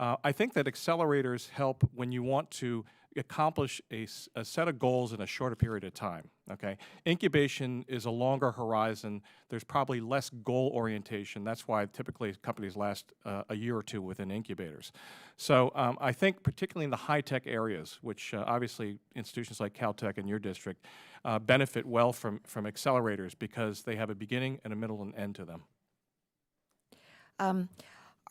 I think that accelerators help when you want to accomplish a set of goals in a shorter period of time, okay? Incubation is a longer horizon. There's probably less goal orientation. That's why typically companies last a year or two within incubators. So I think particularly in the high-tech areas, which obviously institutions like Caltech in your district benefit well from accelerators because they have a beginning and a middle and end to them.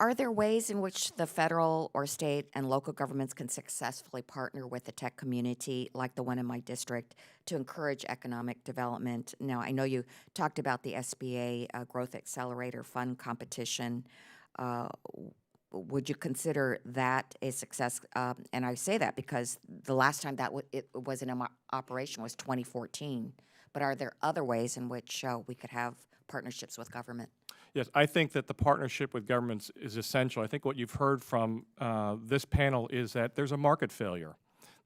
Are there ways in which the federal or state and local governments can successfully partner with the tech community, like the one in my district, to encourage economic development? Now, I know you talked about the SBA Growth Accelerator Fund competition. would you consider that a success? And I say that because the last time that it was in operation was 2014. But are there other ways in which we could have partnerships with government? Yes, I think that the partnership with governments is essential. I think what you've heard from this panel is that there's a market failure.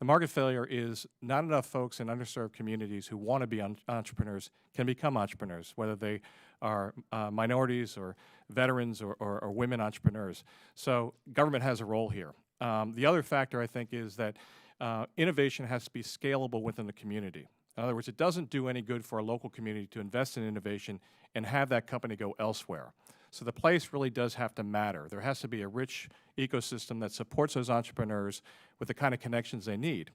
The market failure is not enough folks in underserved communities who want to be entrepreneurs can become entrepreneurs, whether they are minorities or veterans or women entrepreneurs. So government has a role here. The other factor, I think, is that innovation has to be scalable within the community. In other words, it doesn't do any good for a local community to invest in innovation and have that company go elsewhere. So the place really does have to matter. There has to be a rich ecosystem that supports those entrepreneurs with the kind of connections they need.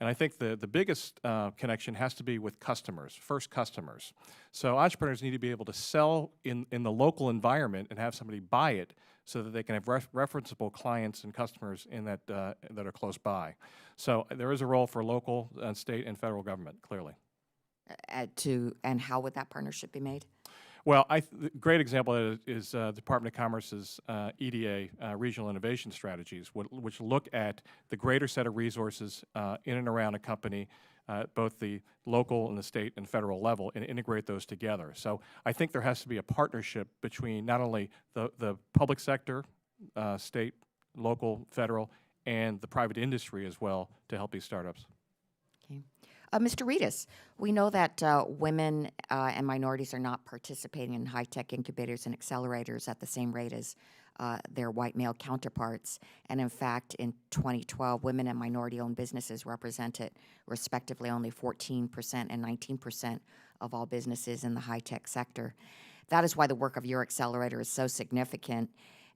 And I think the biggest connection has to be with customers, first customers. So entrepreneurs need to be able to sell in the local environment and have somebody buy it so that they can have referenceable clients and customers in that are close by. So there is a role for local, state, and federal government, clearly. And how would that partnership be made? Well, the great example is Department of Commerce's EDA, Regional Innovation Strategies, which look at the greater set of resources in and around a company, both the local and the state and federal level, and integrate those together. So I think there has to be a partnership between not only the public sector, state, local, federal, and the private industry as well to help these startups. Okay. Mr. Reedus, we know that women and minorities are not participating in high-tech incubators and accelerators at the same rate as their white male counterparts. And in fact, in 2012, women and minority-owned businesses represented respectively only 14% and 19% of all businesses in the high-tech sector. That is why the work of your accelerator is so significant.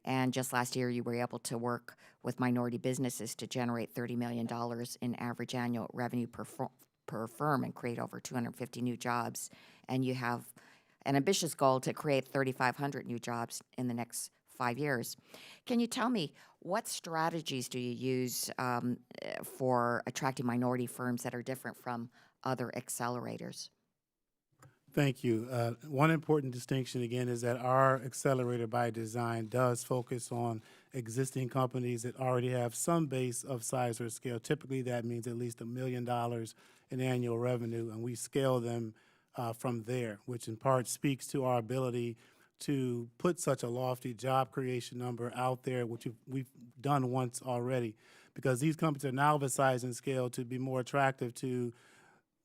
And just last year, you were able to work with minority businesses to generate $30 million in average annual revenue per firm and create over 250 new jobs. And you have an ambitious goal to create 3,500 new jobs in the next 5 years. Can you tell me what strategies do you use for attracting minority firms that are different from other accelerators? Thank you. One important distinction, again, is that our accelerator by design does focus on existing companies that already have some base of size or scale. Typically, that means at least $1 million in annual revenue, and we scale them from there, which in part speaks to our ability to put such a lofty job creation number out there, which we've done once already, because these companies are now of a size and scale to be more attractive to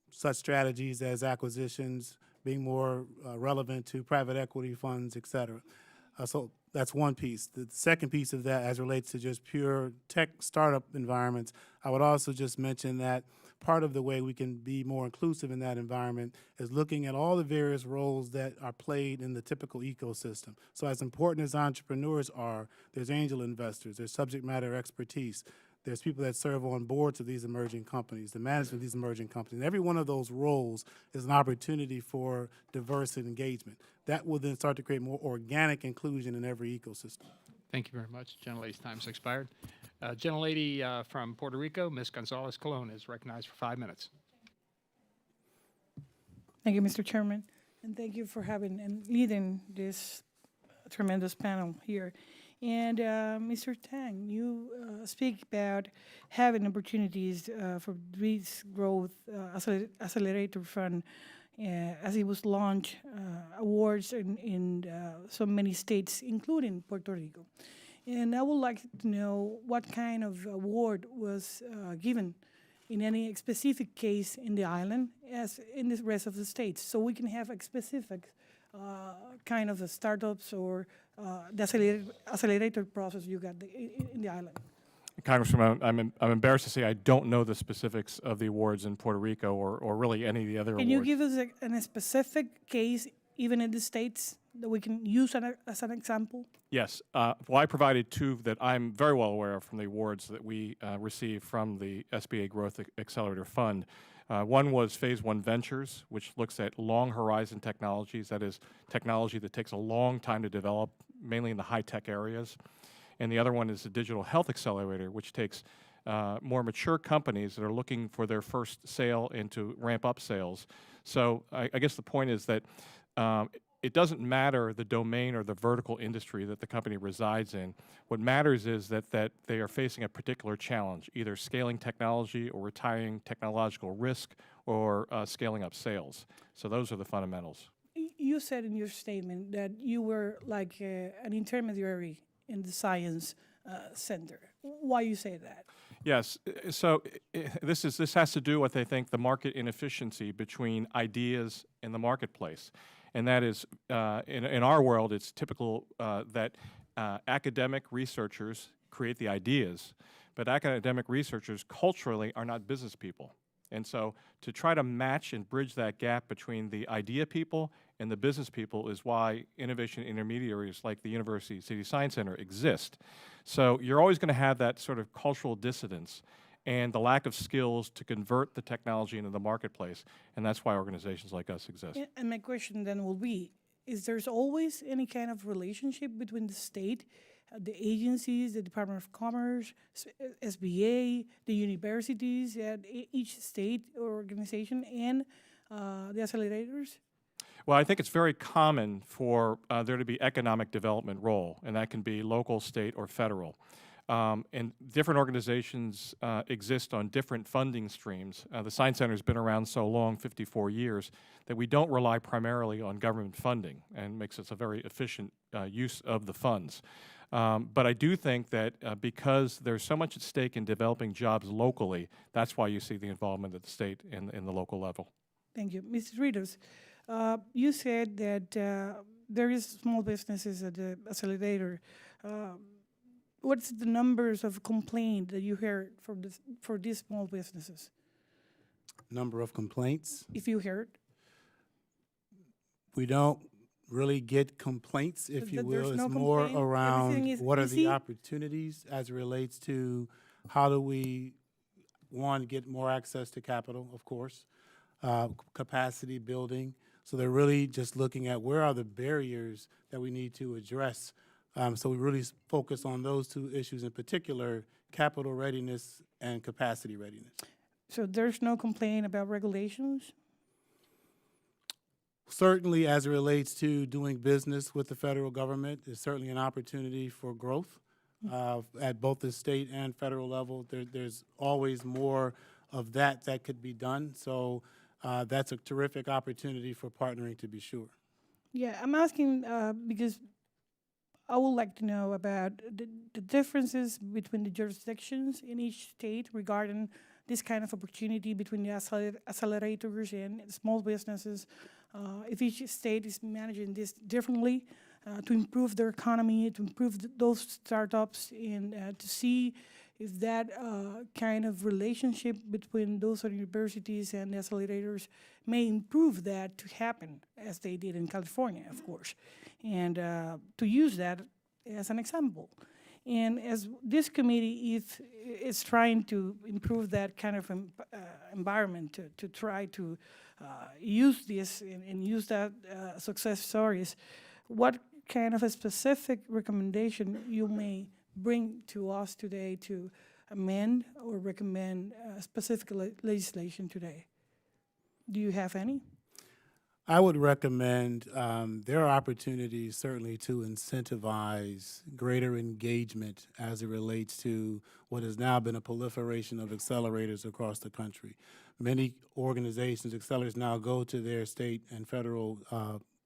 such strategies as acquisitions, being more relevant to private equity funds, et cetera. So that's one piece. The second piece of that, as relates to just pure tech startup environments, I would also just mention that part of the way we can be more inclusive in that environment is looking at all the various roles that are played in the typical ecosystem. So as important as entrepreneurs are, there's angel investors, there's subject matter expertise, there's people that serve on boards of these emerging companies, the management of these emerging companies. And every one of those roles is an opportunity for diverse engagement. That will then start to create more organic inclusion in every ecosystem. Thank you very much. Gentlelady's time's expired. Gentlelady from Puerto Rico, Ms. Gonzalez Colon, is recognized for 5 minutes. Thank you, Mr. Chairman, and thank you for having and leading this tremendous panel here. And Mr. Tang, you speak about having opportunities for this growth accelerator fund as it was launched, awards in so many states, including Puerto Rico. And I would like to know what kind of award was given in any specific case in the island as in the rest of the states, so we can have a specific kind of the startups or the accelerator process you got in the island. Congressman, I'm embarrassed to say I don't know the specifics of the awards in Puerto Rico or really any of the other awards. Can you give us a specific case, even in the States, that we can use as an example? Yes. Well, I provided two that I'm very well aware of from the awards that we received from the SBA Growth Accelerator Fund. One was Phase 1 Ventures, which looks at long horizon technologies, that is, technology that takes a long time to develop, mainly in the high-tech areas. And the other one is the Digital Health Accelerator, which takes more mature companies that are looking for their first sale and to ramp up sales. So I guess the point is that it doesn't matter the domain or the vertical industry that the company resides in. What matters is that they are facing a particular challenge, either scaling technology or retiring technological risk or scaling up sales. So those are the fundamentals. You said in your statement that you were like an intermediary in the science center. Why you say that? Yes, so this has to do with, I think, the market inefficiency between ideas and the marketplace. And that is, in our world, it's typical that academic researchers create the ideas, but academic researchers culturally are not business people. And so to try to match and bridge that gap between the idea people and the business people is why innovation intermediaries like the University City Science Center exist. So you're always going to have that sort of cultural dissonance and the lack of skills to convert the technology into the marketplace, and that's why organizations like us exist. And my question then will be, is there's always any kind of relationship between the state, the agencies, the Department of Commerce, SBA, the universities at each state or organization, and the accelerators? Well, I think it's very common for there to be economic development role, and that can be local, state, or federal. And different organizations exist on different funding streams. The Science Center has been around so long, 54 years, that we don't rely primarily on government funding, and makes us a very efficient use of the funds. But I do think that because there's so much at stake in developing jobs locally, that's why you see the involvement at the state and the local level. Thank you. Mrs. Ritos, you said that there is small businesses at the accelerator. What's the numbers of complaints that you heard for these small businesses? Number of complaints. If you heard? We don't really get complaints, if you will. It's more around what are the opportunities as it relates to how do we, one, get more access to capital, of course, capacity building. So they're really just looking at where are the barriers that we need to address. So we really focus on those two issues in particular, capital readiness and capacity readiness. So there's no complaint about regulations? Certainly, as it relates to doing business with the federal government, there's certainly an opportunity for growth at both the state and federal level. There's always more of that could be done. So that's a terrific opportunity for partnering, to be sure. Yeah, I'm asking because I would like to know about the differences between the jurisdictions in each state regarding this kind of opportunity between the accelerators and small businesses. If each state is managing this differently to improve their economy, to improve those startups, and to see if that kind of relationship between those universities and the accelerators may improve that to happen as they did in California, of course, and to use that as an example. And as this committee is trying to improve that kind of environment to try to use this and use that success stories, what kind of a specific recommendation you may bring to us today to amend or recommend specific legislation today? Do you have any? I would recommend there are opportunities certainly to incentivize greater engagement as it relates to what has now been a proliferation of accelerators across the country. Many organizations, accelerators, now go to their state and federal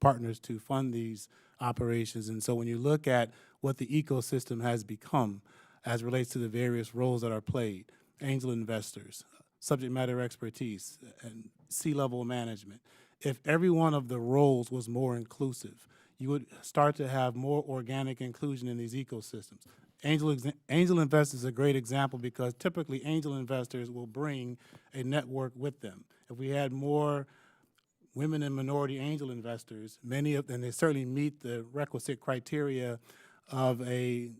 partners to fund these operations. And so when you look at what the ecosystem has become as it relates to the various roles that are played, angel investors, subject matter expertise, and C-level management, if every one of the roles was more inclusive, you would start to have more organic inclusion in these ecosystems. Angel investors is a great example because typically angel investors will bring a network with them. If we had more women and minority angel investors, many of them, they certainly meet the requisite criteria of a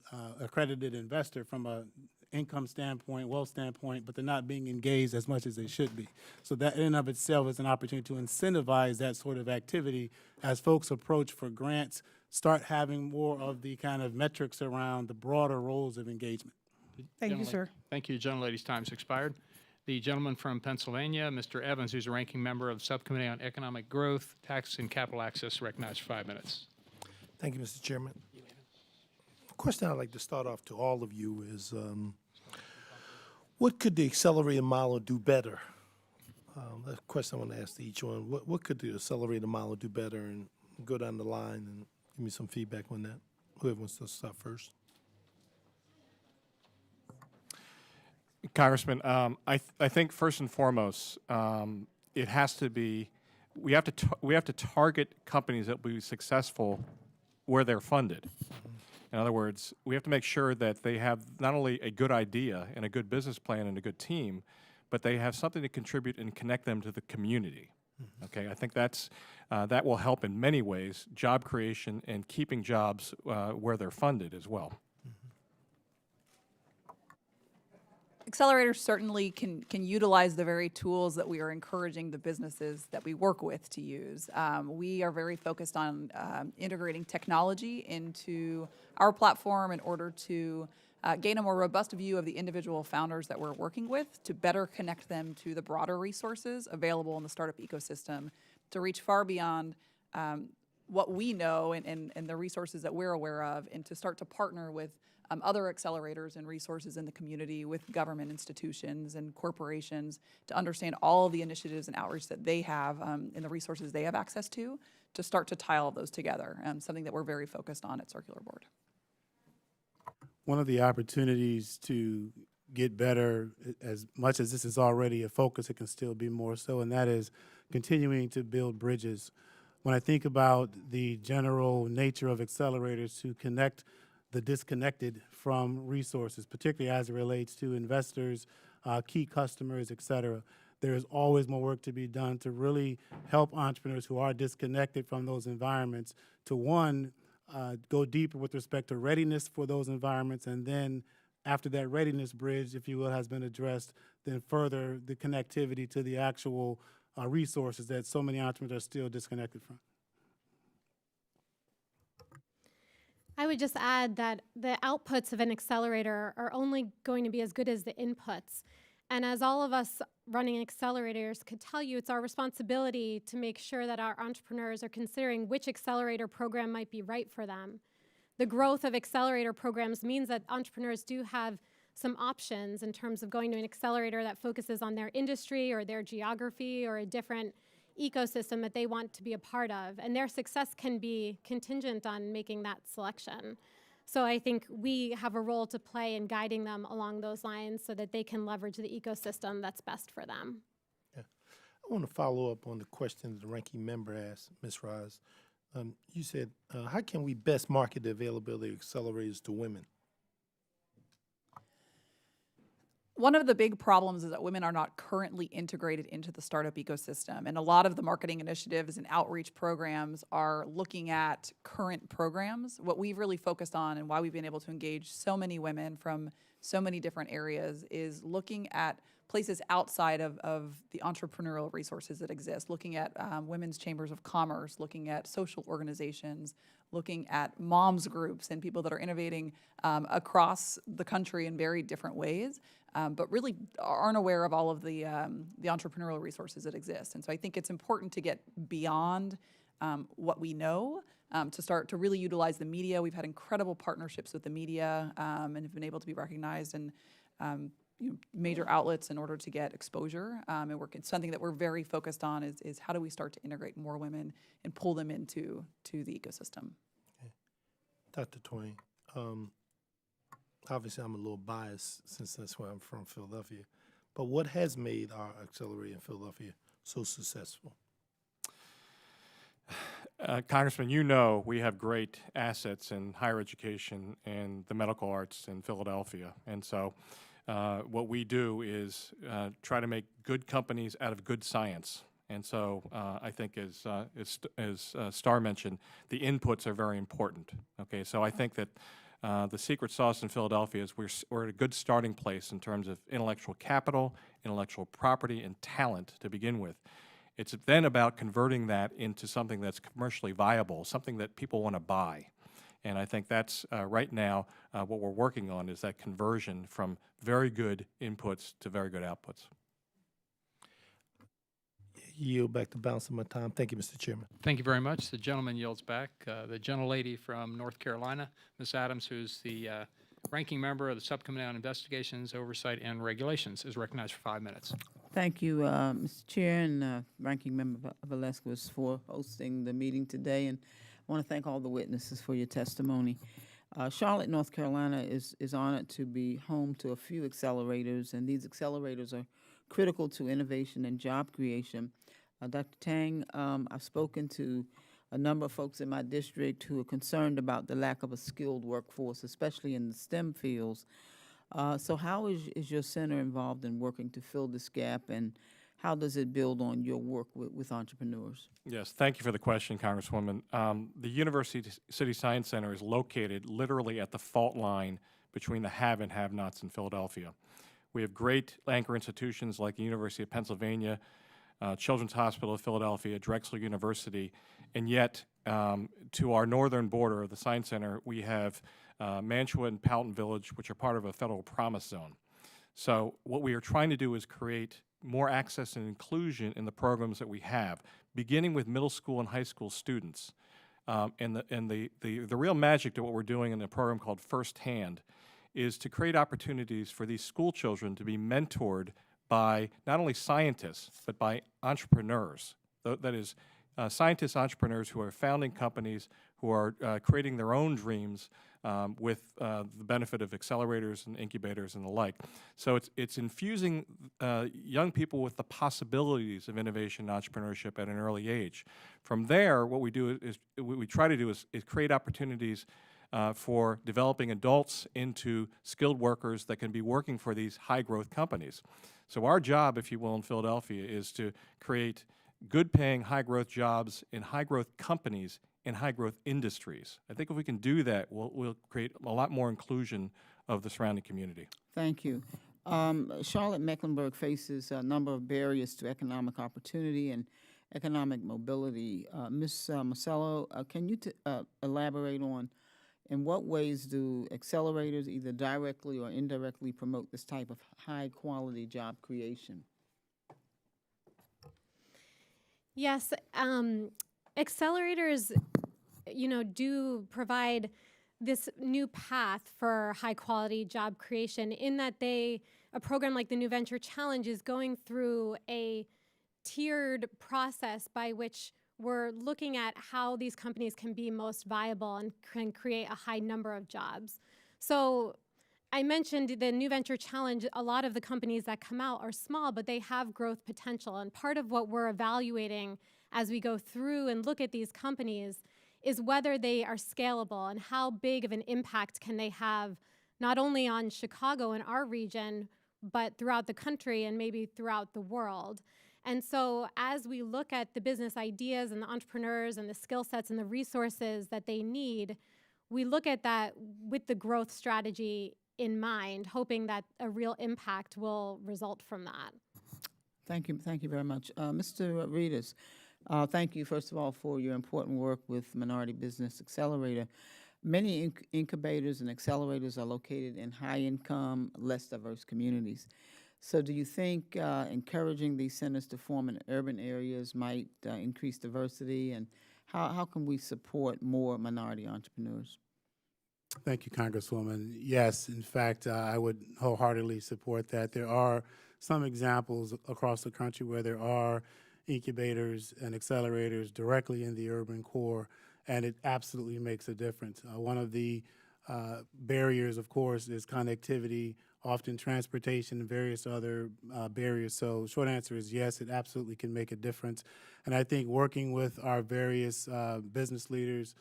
accredited investor from a income standpoint, wealth standpoint, but they're not being engaged as much as they should be. So that in and of itself is an opportunity to incentivize that sort of activity as folks approach for grants, start having more of the kind of metrics around the broader roles of engagement. Thank you, sir. Thank you, gentlelady's time's expired. the gentleman from Pennsylvania, Mr. Evans, who's a ranking member of the Subcommittee on Economic Growth, Tax, and Capital Access, recognized for 5 minutes. Thank you, Mr. Chairman. The question I'd like to start off to all of you is, what could the accelerator model do better? That's a question I want to ask to each one. What could the accelerator model do better? And go down the line and give me some feedback on that. Whoever wants to start first. Congressman, I think first and foremost, it has to be, we have to target companies that will be successful where they're funded. In other words, we have to make sure that they have not only a good idea and a good business plan and a good team, but they have something to contribute and connect them to the community. Okay, I think that will help in many ways, job creation and keeping jobs where they're funded as well. Accelerators certainly can utilize the very tools that we are encouraging the businesses that we work with to use. We are very focused on integrating technology into our platform in order to gain a more robust view of the individual founders that we're working with, to better connect them to the broader resources available in the startup ecosystem, to reach far beyond what we know and the resources that we're aware of, and to start to partner with other accelerators and resources in the community, with government institutions and corporations, to understand all the initiatives and outreach that they have and the resources they have access to start to tie all of those together, something that we're very focused on at Circular Board. One of the opportunities to get better, as much as this is already a focus, it can still be more so, and that is continuing to build bridges. When I think about the general nature of accelerators to connect the disconnected from resources, particularly as it relates to investors, key customers, et cetera, there is always more work to be done to really help entrepreneurs who are disconnected from those environments to, one, go deeper with respect to readiness for those environments, and then after that readiness bridge, if you will, has been addressed, then further the connectivity to the actual resources that so many entrepreneurs are still disconnected from. I would just add that the outputs of an accelerator are only going to be as good as the inputs. And as all of us running accelerators could tell you, it's our responsibility to make sure that our entrepreneurs are considering which accelerator program might be right for them. The growth of accelerator programs means that entrepreneurs do have some options in terms of going to an accelerator that focuses on their industry or their geography or a different ecosystem that they want to be a part of. And their success can be contingent on making that selection. So I think we have a role to play in guiding them along those lines so that they can leverage the ecosystem that's best for them. Yeah. I want to follow up on the question that the ranking member asked, Ms. Roz. You said, how can we best market the availability of accelerators to women? One of the big problems is that women are not currently integrated into the startup ecosystem. And a lot of the marketing initiatives and outreach programs are looking at current programs. What we've really focused on and why we've been able to engage so many women from so many different areas is looking at places outside of the entrepreneurial resources that exist, looking at women's chambers of commerce, looking at social organizations, looking at moms groups and people that are innovating across the country in very different ways, but really aren't aware of all of the entrepreneurial resources that exist. And so I think it's important to get beyond what we know, to start to really utilize the media. We've had incredible partnerships with the media and have been able to be recognized in major outlets in order to get exposure. And it's something that we're very focused on is how do we start to integrate more women and pull them into the ecosystem. Okay. Dr. Twain, obviously I'm a little biased since that's where I'm from, Philadelphia, but what has made our accelerator in Philadelphia so successful? Congressman, you know we have great assets in higher education and the medical arts in Philadelphia. And so what we do is try to make good companies out of good science. And so I think as Star mentioned, the inputs are very important. Okay, so I think that the secret sauce in Philadelphia is we're at a good starting place in terms of intellectual capital, intellectual property, and talent to begin with. It's then about converting that into something that's commercially viable, something that people want to buy. And I think that's right now what we're working on is that conversion from very good inputs to very good outputs. yield back the balance of my time. Thank you, Mr. Chairman. Thank you very much. The gentleman yields back. The gentlelady from North Carolina, Ms. Adams, who's the ranking member of the Subcommittee on Investigations, Oversight, and Regulations, is recognized for 5 minutes. Thank you, Mr. Chair and Ranking Member Velasquez for hosting the meeting today, and I want to thank all the witnesses for your testimony. Charlotte, North Carolina is honored to be home to a few accelerators, and these accelerators are critical to innovation and job creation. Dr. Tang, I've spoken to a number of folks in my district who are concerned about the lack of a skilled workforce, especially in the STEM fields. So how is your center involved in working to fill this gap, and how does it build on your work with entrepreneurs? Yes, thank you for the question, Congresswoman. The University City Science Center is located literally at the fault line between the have and have-nots in Philadelphia. We have great anchor institutions like the University of Pennsylvania, Children's Hospital of Philadelphia, Drexel University, and yet to our northern border of the Science Center, we have Mantua and Powelton Village, which are part of a federal promise zone. So what we are trying to do is create more access and inclusion in the programs that we have, beginning with middle school and high school students. And the real magic to what we're doing in a program called First Hand is to create opportunities for these school children to be mentored by not only scientists, but by entrepreneurs. That is, scientists, entrepreneurs who are founding companies, who are creating their own dreams with the benefit of accelerators and incubators and the like. So it's infusing young people with the possibilities of innovation and entrepreneurship at an early age. From there, what we do is what we try to do is create opportunities for developing adults into skilled workers that can be working for these high-growth companies. So our job, if you will, in Philadelphia is to create good-paying, high-growth jobs in high-growth companies in high-growth industries. I think if we can do that, we'll create a lot more inclusion of the surrounding community. Thank you. Charlotte Mecklenburg faces a number of barriers to economic opportunity and economic mobility. Ms. Marcello, can you elaborate on in what ways do accelerators either directly or indirectly promote this type of high-quality job creation? Yes, accelerators, do provide this new path for high-quality job creation in that a program like the New Venture Challenge is going through a tiered process by which we're looking at how these companies can be most viable and can create a high number of jobs. So I mentioned the New Venture Challenge. A lot of the companies that come out are small, but they have growth potential. And part of what we're evaluating as we go through and look at these companies is whether they are scalable and how big of an impact can they have not only on Chicago and our region, but throughout the country and maybe throughout the world. And so as we look at the business ideas and the entrepreneurs and the skill sets and the resources that they need, we look at that with the growth strategy in mind, hoping that a real impact will result from that. Thank you very much. Mr. Reedus, thank you, first of all, for your important work with Minority Business Accelerator. Many incubators and accelerators are located in high-income, less diverse communities. So do you think encouraging these centers to form in urban areas might increase diversity, and how can we support more minority entrepreneurs? Thank you, Congresswoman. Yes, in fact, I would wholeheartedly support that. There are some examples across the country where there are incubators and accelerators directly in the urban core, and it absolutely makes a difference. One of the barriers, of course, is connectivity, often transportation, and various other barriers. So short answer is yes, it absolutely can make a difference. And I think working with our various business leaders,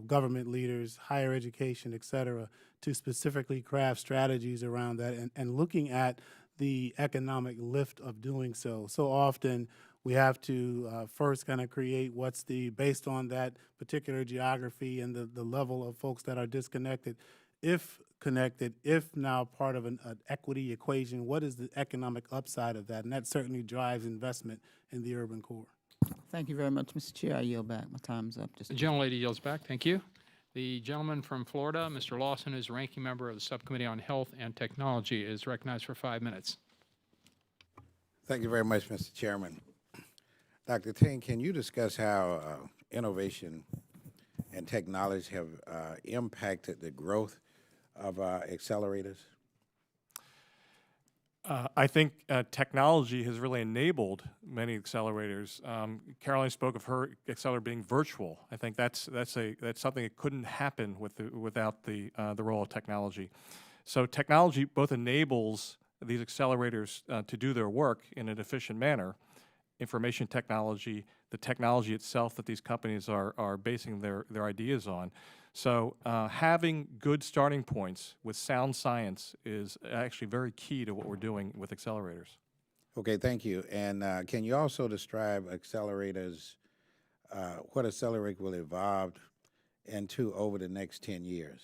government leaders, higher education, et cetera, to specifically craft strategies around that and looking at the economic lift of doing so. So often we have to first kind of create what's based on that particular geography and the level of folks that are disconnected. If connected, if now part of an equity equation, what is the economic upside of that? And that certainly drives investment in the urban core. Thank you very much, Mr. Chair. I yield back. My time's up. The gentlelady yields back. Thank you. The gentleman from Florida, Mr. Lawson, is ranking member of the Subcommittee on Health and Technology, is recognized for 5 minutes. Thank you very much, Mr. Chairman. Dr. Ting, can you discuss how innovation and technology have impacted the growth of accelerators? I think technology has really enabled many accelerators. Caroline spoke of her accelerator being virtual. I think that's something that couldn't happen without the role of technology. So technology both enables these accelerators to do their work in an efficient manner. Information technology, the technology itself that these companies are basing their ideas on. So having good starting points with sound science is actually very key to what we're doing with accelerators. Okay, thank you. And can you also describe accelerators, what accelerator will evolve into over the next 10 years?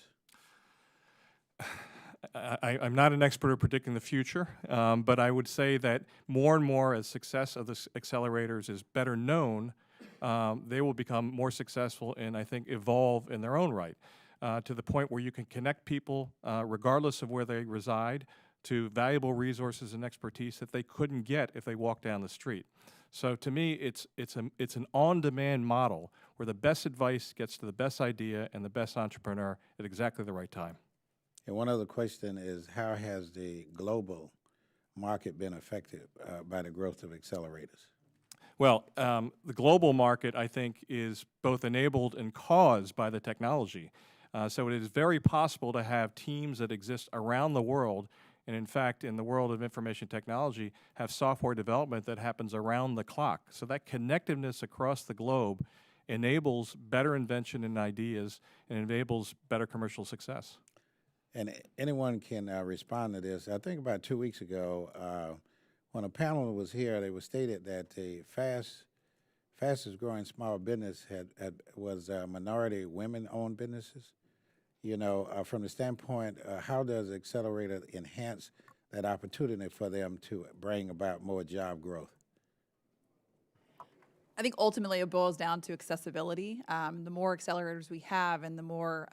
I'm not an expert at predicting the future, but I would say that more and more as success of the accelerators is better known, they will become more successful and I think evolve in their own right to the point where you can connect people, regardless of where they reside, to valuable resources and expertise that they couldn't get if they walked down the street. So to me, it's an on-demand model where the best advice gets to the best idea and the best entrepreneur at exactly the right time. And one other question is, how has the global market been affected by the growth of accelerators? Well, the global market, I think, is both enabled and caused by the technology. So it is very possible to have teams that exist around the world, and in fact, in the world of information technology, have software development that happens around the clock. So that connectiveness across the globe enables better invention and ideas and enables better commercial success. And anyone can respond to this. I think about 2 weeks ago, when a panel was here, they was stated that the fastest growing small business was minority women-owned businesses. You know, from the standpoint, how does Accelerator enhance that opportunity for them to bring about more job growth? I think ultimately it boils down to accessibility. The more accelerators we have and the more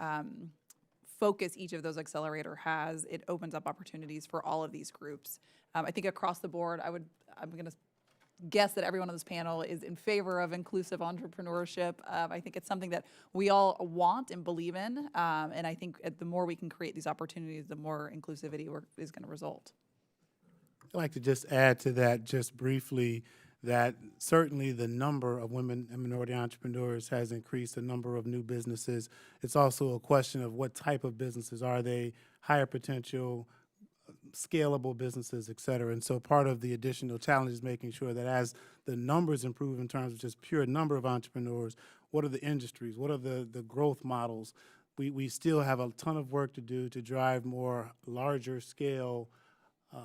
focus each of those accelerator has, it opens up opportunities for all of these groups. I think across the board, I'm going to guess that everyone on this panel is in favor of inclusive entrepreneurship. I think it's something that we all want and believe in, and I think the more we can create these opportunities, the more inclusivity is going to result. I'd like to just add to that just briefly that certainly the number of women and minority entrepreneurs has increased, the number of new businesses. It's also a question of what type of businesses are they, higher potential, scalable businesses, et cetera. And so part of the additional challenge is making sure that as the numbers improve in terms of just pure number of entrepreneurs, what are the industries, what are the growth models? We still have a ton of work to do to drive more larger scale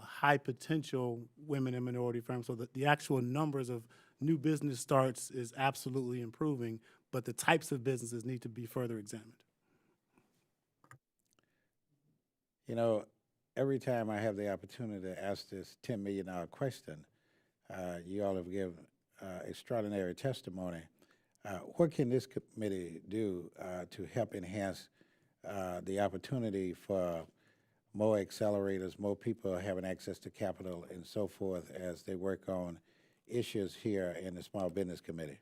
high potential women and minority firms, so that the actual numbers of new business starts is absolutely improving, but the types of businesses need to be further examined. You know, every time I have the opportunity to ask this $10 million question, you all have given extraordinary testimony. What can this committee do to help enhance the opportunity for more accelerators, more people having access to capital and so forth as they work on issues here in the Small Business Committee?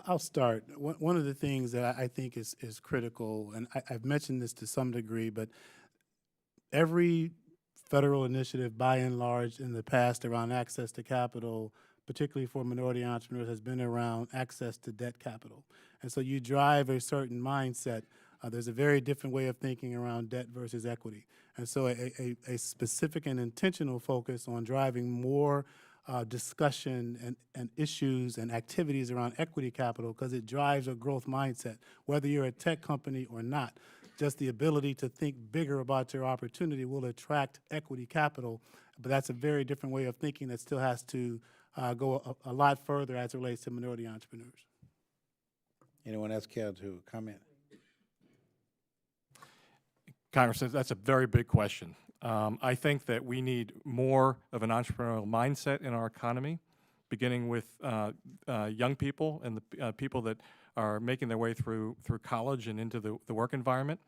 I'll start. One of the things that I think is critical, and I've mentioned this to some degree, but every federal initiative by and large in the past around access to capital, particularly for minority entrepreneurs, has been around access to debt capital. And so you drive a certain mindset. There's a very different way of thinking around debt versus equity. And so a specific and intentional focus on driving more discussion and issues and activities around equity capital, because it drives a growth mindset, whether you're a tech company or not. Just the ability to think bigger about your opportunity will attract equity capital, but that's a very different way of thinking that still has to go a lot further as it relates to minority entrepreneurs. Anyone else care to comment? Congressman, that's a very big question. I think that we need more of an entrepreneurial mindset in our economy, beginning with young people and the people that are making their way through college and into the work environment.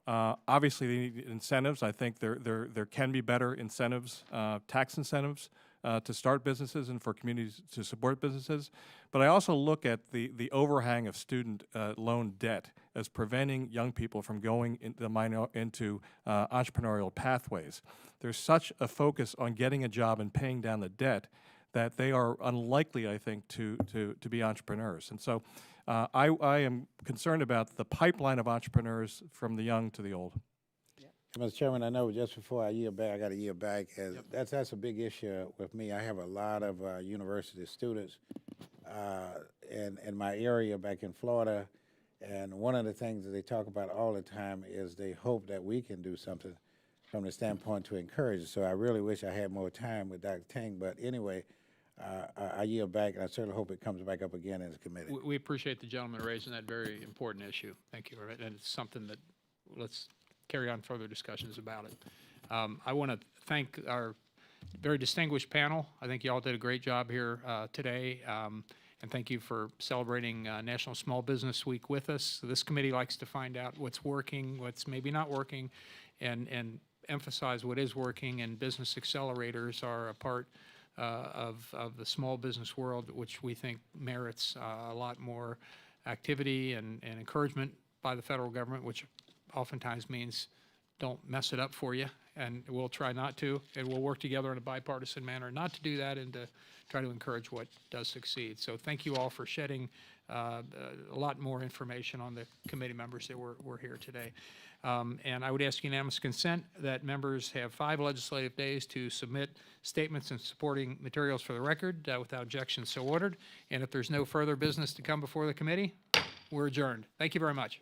Obviously, they need incentives. I think there can be better incentives, tax incentives, to start businesses and for communities to support businesses. But I also look at the overhang of student loan debt as preventing young people from going into entrepreneurial pathways. There's such a focus on getting a job and paying down the debt that they are unlikely, I think, to be entrepreneurs. And so I am concerned about the pipeline of entrepreneurs from the young to the old. Mr. Chairman, I know just before I yield back, I got to yield back. As that's a big issue with me. I have a lot of university students in my area back in Florida, and one of the things that they talk about all the time is they hope that we can do something from the standpoint to encourage. So I really wish I had more time with Dr. Tang, but anyway, I yield back, and I certainly hope it comes back up again in the committee. We appreciate the gentleman raising that very important issue. Thank you. And it's something that let's carry on further discussions about it. I want to thank our very distinguished panel. I think you all did a great job here today. And thank you for celebrating National Small Business Week with us. This committee likes to find out what's working, what's maybe not working, and emphasize what is working. And business accelerators are a part of the small business world, which we think merits a lot more activity and encouragement by the federal government, which oftentimes means don't mess it up for you, and we'll try not to, and we'll work together in a bipartisan manner not to do that and to try to encourage what does succeed. So thank you all for shedding a lot more information on the committee members that were here today. And I would ask unanimous consent that members have 5 legislative days to submit statements and supporting materials for the record. Without objection, so ordered. And if there's no further business to come before the committee, we're adjourned. Thank you very much.